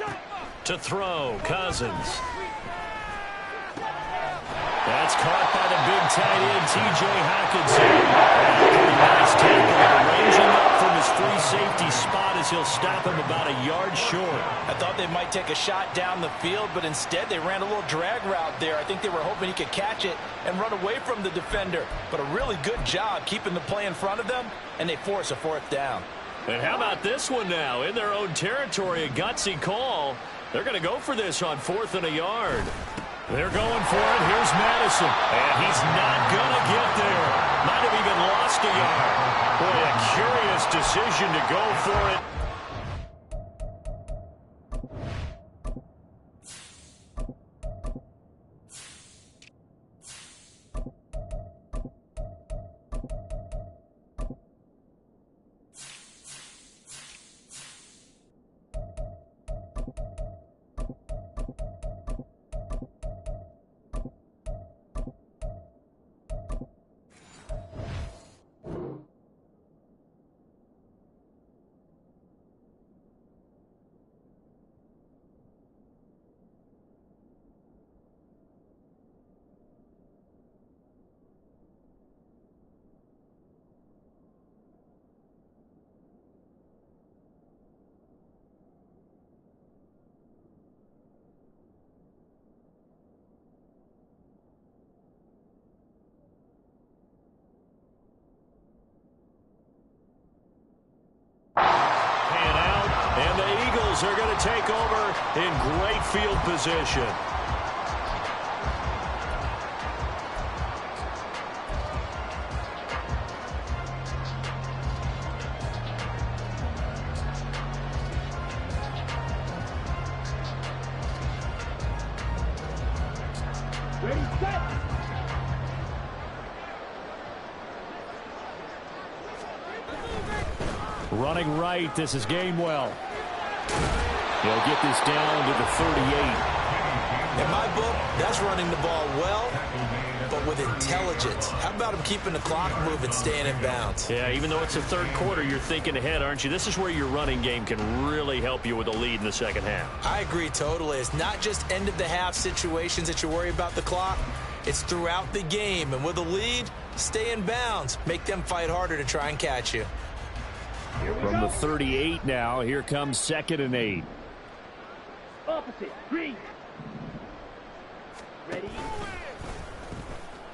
To throw, Cousins. That's caught by the big tight end, T.J. Hockenson. Pretty nice tackle, ranging up from his his free safety spot as he'll stop him about a yard short. I thought they might take a shot down the field, but instead they ran a little drag route there. I think they were hoping he could catch it and run away from the defender. But a really good job keeping the play in front of them, and they force a fourth down. And how about this one now? In their own territory, a gutsy call. They're going to go for this on 4th and a yard. They're going for it. Here's Madison. And he's not going to get there. Might have even lost a yard. Boy, a curious decision to go for it. Are going to take over in great field position. Ready, set. Running right, this is Gainwell. He'll get this down to the 38. In my book, that's running the ball well, but with intelligence. How about him keeping the clock moving, staying in bounds? Yeah, even though it's the third quarter, you're thinking ahead, aren't you? This is where your running game can really help you with a lead in the second half. I agree totally. It's not just end-of-the-half situations that you worry about the clock. It's throughout the game. And with a lead, stay in bounds. Make them fight harder to try and catch you. From the 38 now, here comes 2nd and 8. Opposite, green. Ready?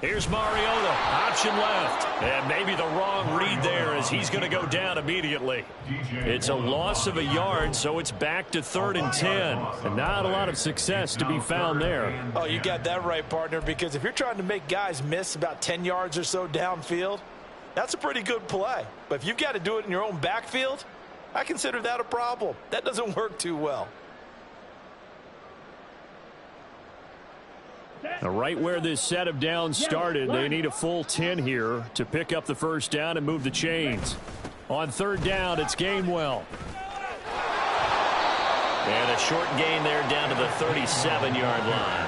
Here's Mariota, option left. And maybe the wrong read there as he's going to go down immediately. It's a loss of a yard, so it's back to 3rd and 10. And not a lot of success to be found there. Oh, you got that right, partner, because if you're trying to make guys miss about 10 yards or so downfield, that's a pretty good play. But if you've got to do it in your own backfield, I consider that a problem. That doesn't work too well. Now, right where this set of downs started, they need a full 10 here to pick up the first down and move the chains. On 3rd down, it's Gainwell. And a short gain there down to the 37-yard line.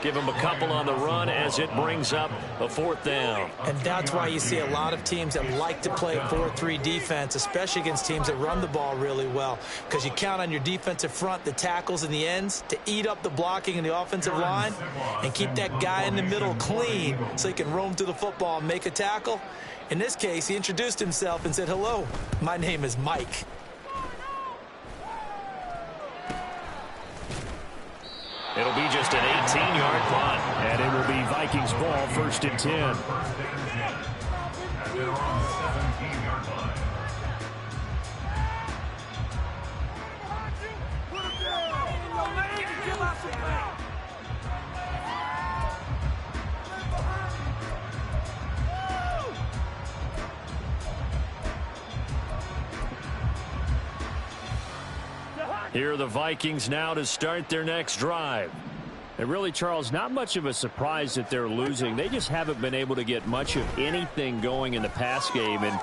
Give him a couple on the run as it brings up a 4th down. And that's why you see a lot of teams that like to play 4-3 defense, especially against teams that run the ball really well, because you count on your defensive front, the tackles and the ends, to eat up the blocking in the offensive line and keep that guy in the middle clean so he can roam through the football and make a tackle. In this case, he introduced himself and said, "Hello, my name is Mike." It'll be just an 18-yard punt, and it will be Vikings ball, 1st and 10. They're on the 17-yard line. Here are the Vikings now to start their next drive. And really, Charles, not much of a surprise that they're losing. They just haven't been able to get much of anything going in the pass game. And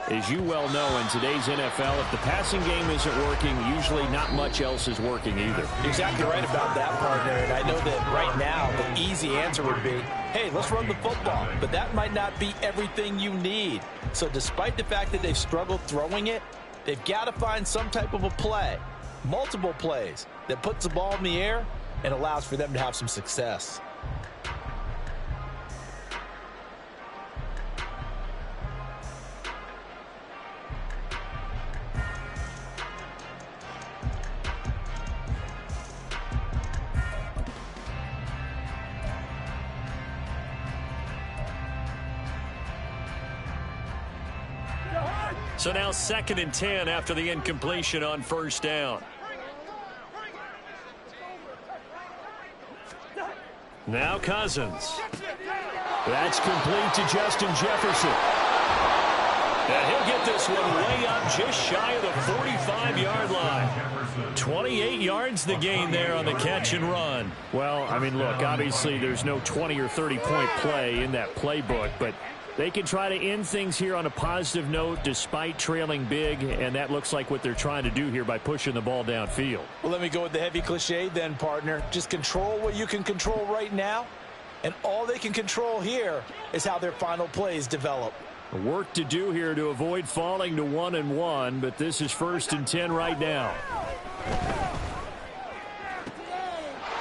as you well know, in today's NFL, if the passing game isn't working, usually not much else is working either. You're exactly right about that, partner. And I know that right now the easy answer would be, hey, let's run the football. But that might not be everything you need. So despite the fact that they've struggled throwing it, they've got to find some type of a play, multiple plays, that puts the ball in the air and allows for them to have some success. So now 2nd and 10 after the incompletion on first down. Now Cousins. That's complete to Justin Jefferson. And he'll get this one way up just shy of the 45-yard line. 28 yards the gain there on the catch and run. Well, I mean, look, obviously there's no 20 or 30-point play in that playbook, but they can try to end things here on a positive note despite trailing big, and that looks like what they're trying to do here by pushing the ball downfield. Well, let me go with the heavy cliche then, partner. Just control what you can control right now, and all they can control here is how their final plays develop. Work to do here to avoid falling to 1-1, but this is 1st and 10 right now.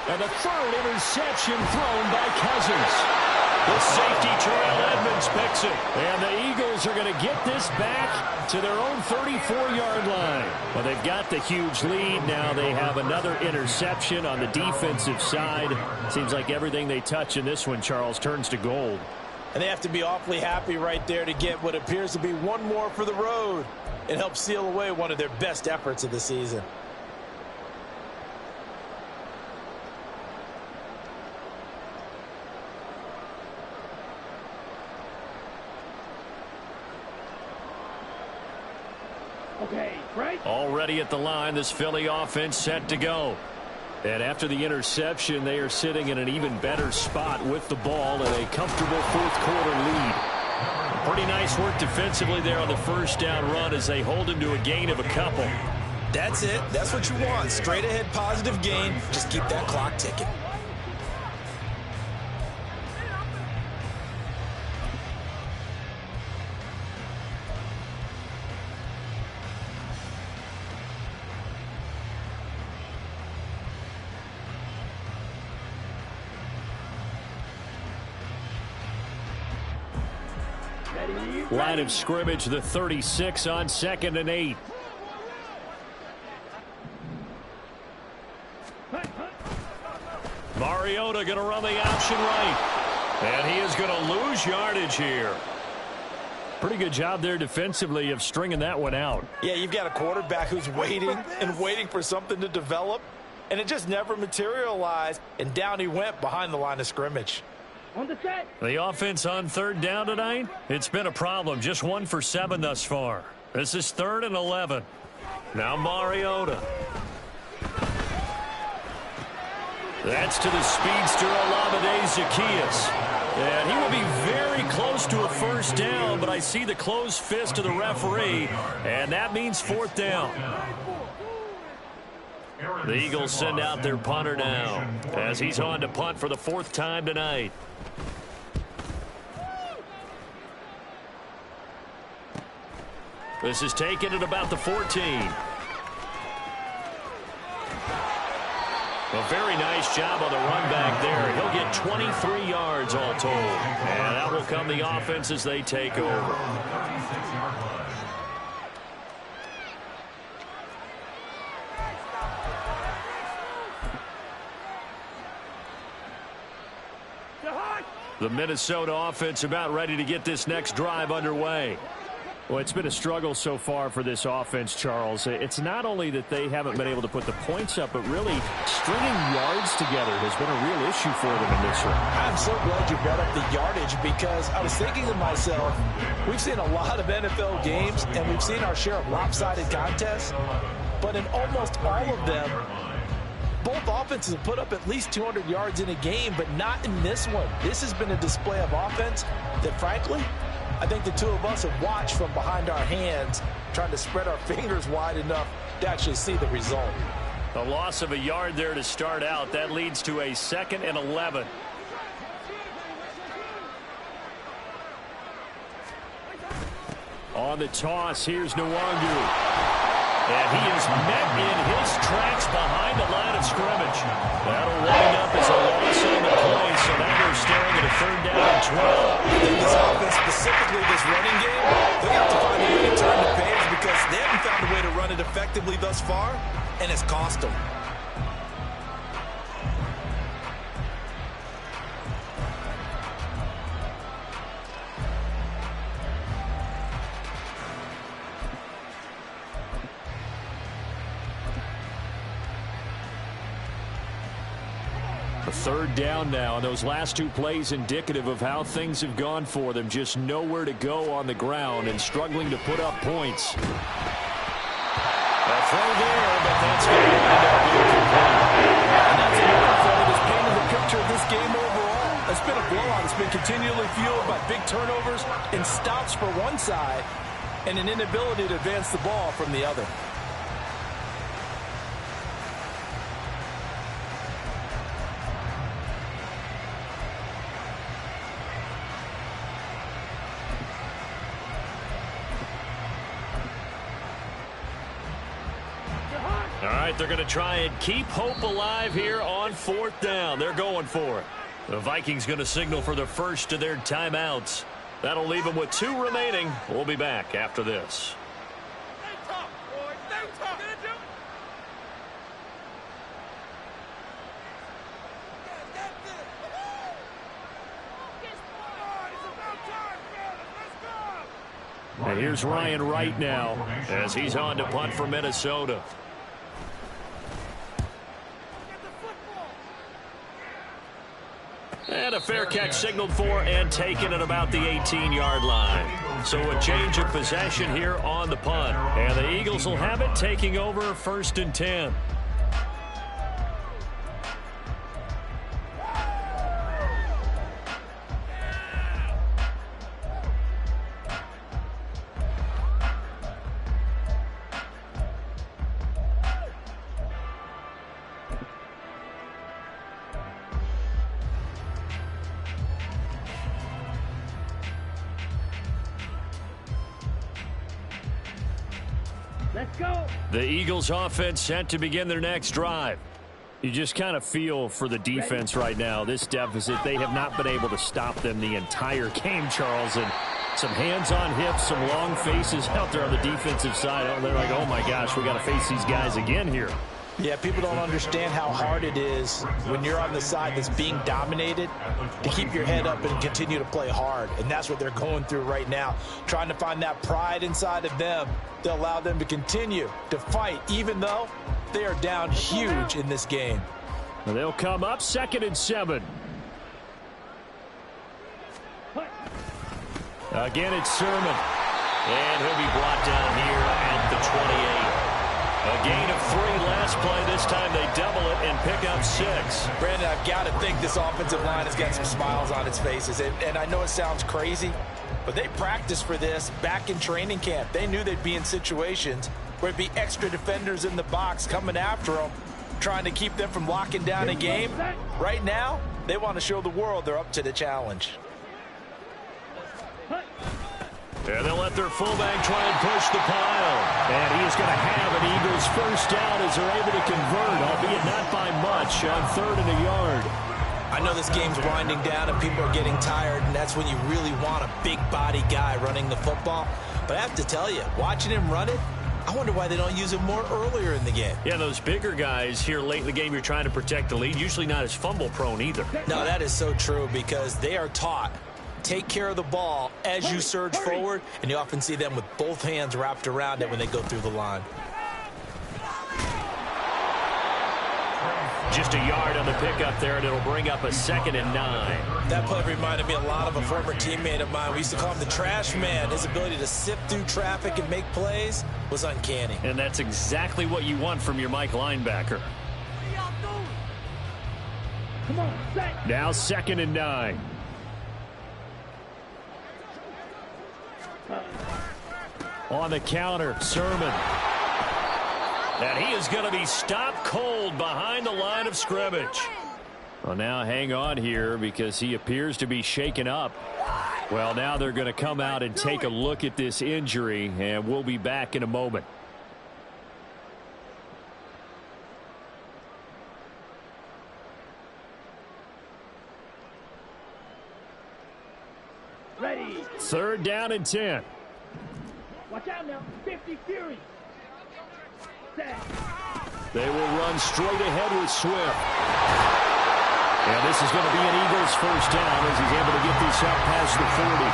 And the 3rd interception thrown by Cousins. The safety, Terrell Edmonds, picks it. And the Eagles are going to get this back to their own 34-yard line. Well, they've got the huge lead. Now they have another interception on the defensive side. Seems like everything they touch in this one, Charles, turns to gold. And they have to be awfully happy right there to get what appears to be one more for the road. It helps seal away one of their best efforts of the season. Okay, right? Already at the line, this Philly offense set to go. And after the interception, they are sitting in an even better spot with the ball and a comfortable 4th quarter lead. Pretty nice work defensively there on the first down run as they hold him to a gain of a couple. That's it. That's what you want. Straight ahead positive gain. Just keep that clock ticking. Line of scrimmage, the 36 on 2nd and 8. Mariota going to run the option right. And he is going to lose yardage here. Pretty good job there defensively of stringing that one out. Yeah, you've got a quarterback who's waiting and waiting for something to develop, and it just never materialized, and down he went behind the line of scrimmage. On the set. The offense on 3rd down tonight, it's been a problem. Just 1 for 7 thus far. This is 3rd and 11. Now Mariota. That's to the speedster Olamide Zaccheaus. And he will be very close to a first down, but I see the closed fist of the referee, and that means 4th down. The Eagles send out their punter now as he's on to punt for the 4th time tonight. This is taken at about the 14. A very nice job on the run back there. He'll get 23 yards all told. And that will come the offense as they take over. The Minnesota offense about ready to get this next drive underway. Well, it's been a struggle so far for this offense, Charles. It's not only that they haven't been able to put the points up, but really stringing yards together has been a real issue for them in this one. I'm so glad you brought up the yardage because I was thinking to myself, we've seen a lot of NFL games and we've seen our share of lopsided contests, but in almost all of them, both offenses have put up at least 200 yards in a game, but not in this one. This has been a display of offense that, frankly, I think the two of us have watched from behind our hands, trying to spread our fingers wide enough to actually see the result. A loss of a yard there to start out. That leads to a 2nd and 11. On the toss, here's Nwangu. And he is met in his tracks behind the line of scrimmage. That'll wind up as a loss on the play, so now they're staring at a 3rd down and 12. I think this offense, specifically this running game, they have to find a way to turn the page because they haven't found a way to run it effectively thus far, and it's cost them. A third down now, and those last two plays indicative of how things have gone for them. Just nowhere to go on the ground and struggling to put up points. A throw there, but that's going to end up being complete. And that's another throw that's painted the picture of this game overall. It's been a blowout. It's been continually fueled by big turnovers and stops for one side and an inability to advance the ball from the other. All right, they're going to try and keep hope alive here on fourth down. They're going for it. The Vikings going to signal for the first of their timeouts. That'll leave them with 2 remaining. We'll be back after this. And here's Ryan Wright now as he's on to punt for Minnesota. And a fair catch signaled for and taken at about the 18-yard line. So a change of possession here on the punt. And the Eagles will have it, taking over 1st and 10. Let's go. The Eagles offense set to begin their next drive. You just kind of feel for the defense right now. This deficit, they have not been able to stop them the entire game, Charles. And some hands on hips, some long faces out there on the defensive side. Oh, they're like, oh my gosh, we got to face these guys again here. Yeah, people don't understand how hard it is when you're on the side that's being dominated to keep your head up and continue to play hard. And that's what they're going through right now, trying to find that pride inside of them to allow them to continue to fight, even though they are down huge in this game. And they'll come up 2nd and 7. Again, it's Sermon. And he'll be brought down here at the 28. A gain of 3 last play. This time they double it and pick up 6. Brandon, I've got to think this offensive line has got some smiles on its faces. And I know it sounds crazy, but they practiced for this back in training camp. They knew they'd be in situations where there'd be extra defenders in the box coming after them, trying to keep them from locking down a game. Right now, they want to show the world they're up to the challenge. And they'll let their fullback try and push the pile. And he is going to have an Eagles first down as they're able to convert, albeit not by much, on 3rd and a yard. I know this game's winding down and people are getting tired, and that's when you really want a big body guy running the football. But I have to tell you, watching him run it, I wonder why they don't use him more earlier in the game. Yeah, those bigger guys here late in the game, you're trying to protect the lead, usually not as fumble prone either. No, that is so true because they are taught take care of the ball as you surge forward, and you often see them with both hands wrapped around it when they go through the line. Just a yard on the pickup there, and it'll bring up a 2nd and 9. That play reminded me a lot of a former teammate of mine. We used to call him the trash man. His ability to sift through traffic and make plays was uncanny. And that's exactly what you want from your Mike linebacker. Come on, set. Now 2nd and 9. On the counter, Sermon. And he is going to be stopped cold behind the line of scrimmage. Well, now hang on here because he appears to be shaken up. Well, now they're going to come out and take a look at this injury, and we'll be back in a moment. Ready. 3rd down and 10. Watch out now. 50 Fury. Set. They will run straight ahead with Swift. And this is going to be an Eagles first down as he's able to get this up past the 40.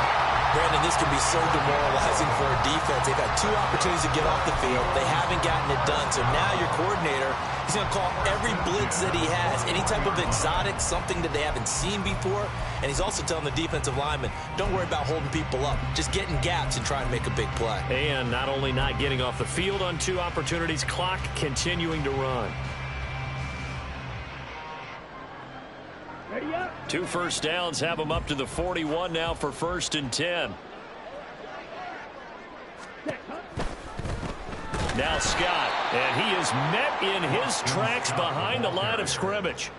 Brandon, this can be so demoralizing for a defense. They've had 2 opportunities to get off the field. They haven't gotten it done. So now your coordinator, he's going to call every blitz that he has, any type of exotic, something that they haven't seen before. And he's also telling the defensive lineman, don't worry about holding people up. Just get in gaps and try and make a big play. And not only not getting off the field on 2 opportunities, clock continuing to run. Ready up. 2 first downs have them up to the 41 now for 1st and 10. Now Scott, and he is met in his tracks behind the line of scrimmage.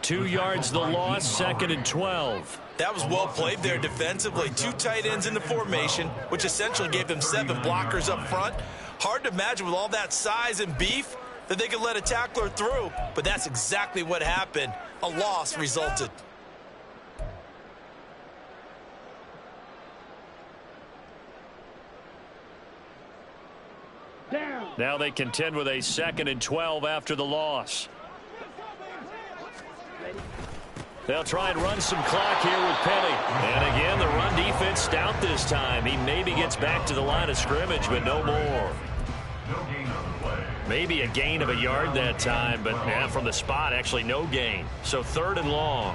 2 yards the loss, 2nd and 12. That was well played there defensively. 2 tight ends in the formation, which essentially gave them 7 blockers up front. Hard to imagine with all that size and beef that they could let a tackler through, but that's exactly what happened. A loss resulted. Down. Now they contend with a 2nd and 12 after the loss. They'll try and run some clock here with Penny. And again, the run defense stout this time. He maybe gets back to the line of scrimmage, but no more. No gain on the play. Maybe a gain of a yard that time, but from the spot, actually no gain. So 3rd and long.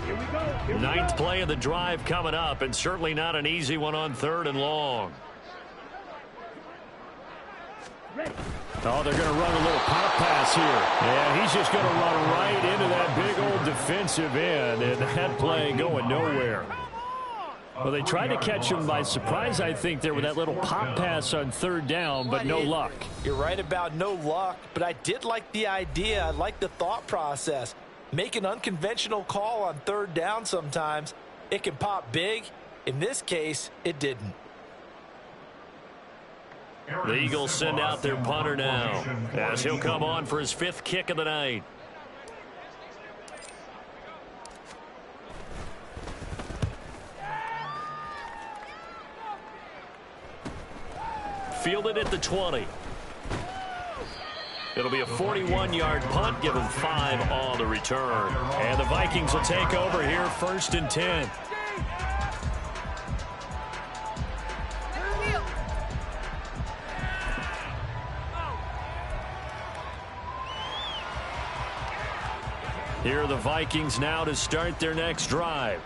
Here we go. Here we 9th go. play of the drive coming up, and certainly not an easy one on 3rd and long. Ready. Oh, they're going to run a little pop pass here. Yeah, he's just going to run right into that big old defensive end, and that play going nowhere. Well, they tried to catch him by surprise, I think, there with that little pop pass on 3rd down, but no luck. You're right about no luck, but I did like the idea. I like the thought process. Make an unconventional call on 3rd down sometimes. It can pop big. In this case, it didn't. The Eagles send out their punter now, as he'll come on for his 5th kick of the night. Fielded at the 20. It'll be a 41-yard punt, give him 5 on the return. And the Vikings will take over here, 1st and 10. Here are the Vikings now to start their next drive.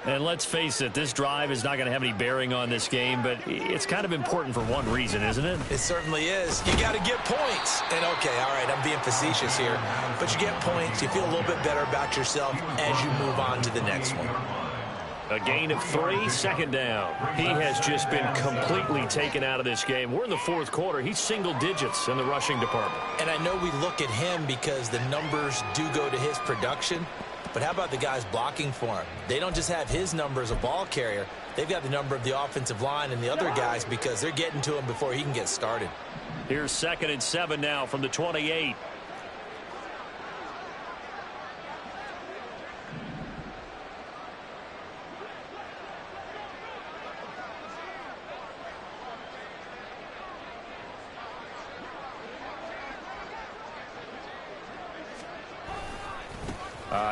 And let's face it, this drive is not going to have any bearing on this game, but it's kind of important for one reason, isn't it? It certainly is. You got to get points. And, okay, all right, I'm being facetious here. But you get points, you feel a little bit better about yourself as you move on to the next one. A gain of 3, 2nd down. He has just been completely taken out of this game. We're in the 4th quarter. He's single digits in the rushing department. And I know we look at him because the numbers do go to his production. But how about the guys blocking for him? They don't just have his number as a ball carrier. They've got the number of the offensive line and the other guys because they're getting to him before he can get started. Here's 2nd and 7 now from the 28.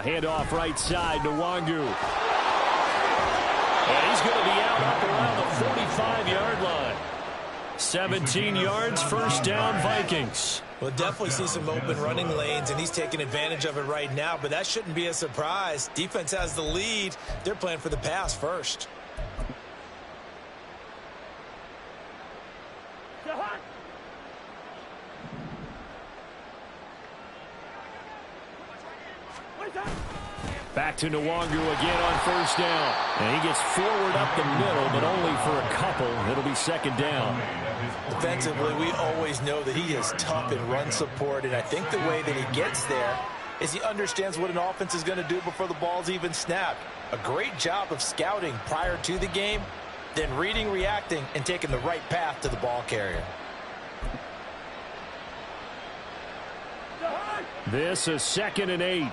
Handoff right side to Wangu. And he's going to be out up around the 45-yard line. 17 yards, 1st down, Vikings. We'll definitely see some open running lanes, and he's taking advantage of it right now, but that shouldn't be a surprise. Defense has the lead. They're playing for the pass first. Back to Nwangu again on 1st down. And he gets forward up the middle, but only for a couple. It'll be 2nd down. Defensively, we always know that he is tough in run support, and I think the way that he gets there is he understands what an offense is going to do before the ball's even snapped. A great job of scouting prior to the game, then reading, reacting, and taking the right path to the ball carrier. This is 2nd and 8.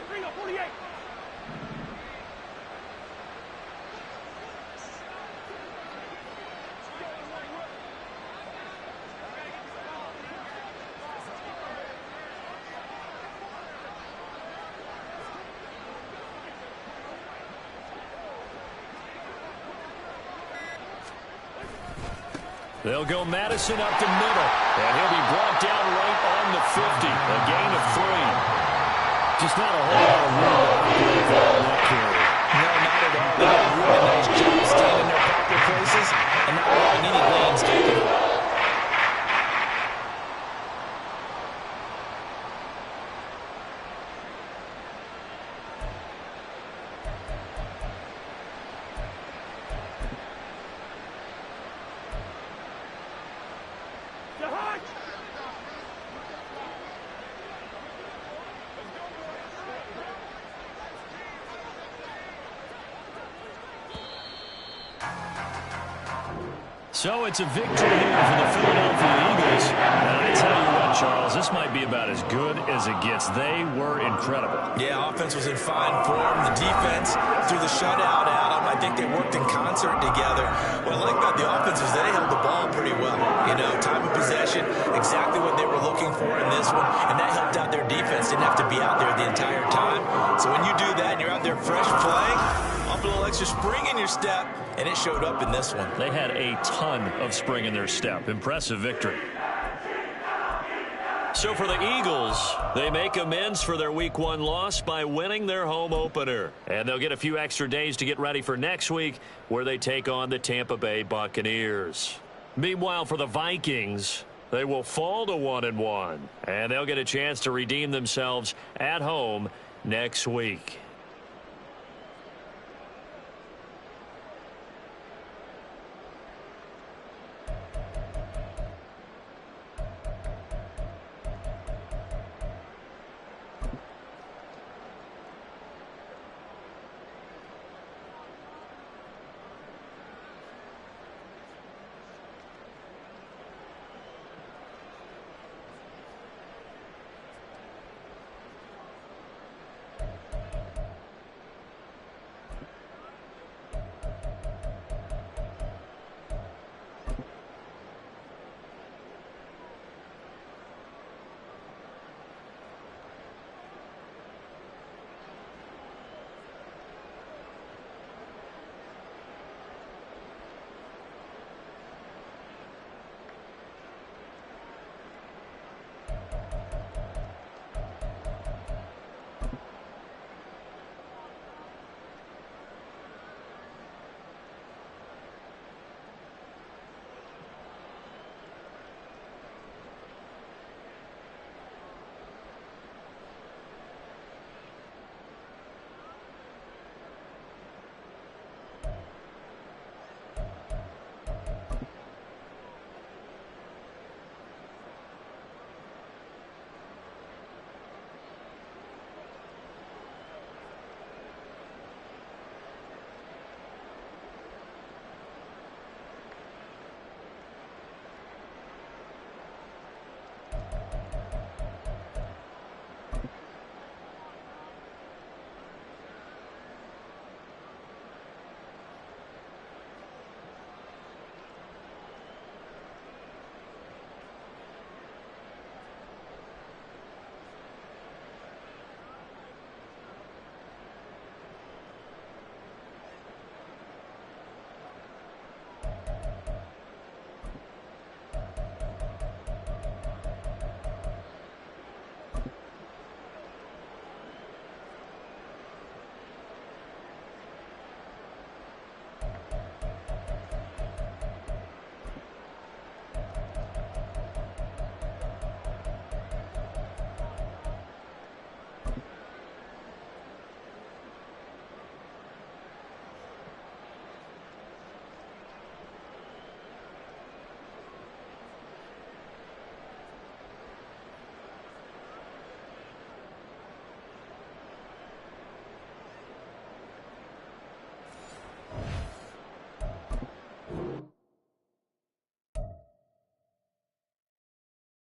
Bring up 48. They'll go Madison up the middle, and he'll be brought down right on the 50. A gain of 3. Just not a whole lot of room to operate on that carry. No, not at all. They got a really nice job staying in their proper places and not allowing any lanes taken up. So it's a victory here for the Philadelphia Eagles. And I tell you what, Charles, this might be about as good as it gets. They were incredible. Yeah, offense was in fine form. The defense threw the shutout at them. I think they worked in concert together. What I like about the offense is they held the ball pretty well. You know, time of possession, exactly what they were looking for in this one. And that helped out their defense. Didn't have to be out there the entire time. So when you do that and you're out there fresh playing, up a little extra spring in your step, and it showed up in this one. They had a ton of spring in their step. Impressive victory. So for the Eagles, they make amends for their Week 1 loss by winning their home opener. And they'll get a few extra days to get ready for next week, where they take on the Tampa Bay Buccaneers. Meanwhile, for the Vikings, they will fall to 1-1. And they'll get a chance to redeem themselves at home next week.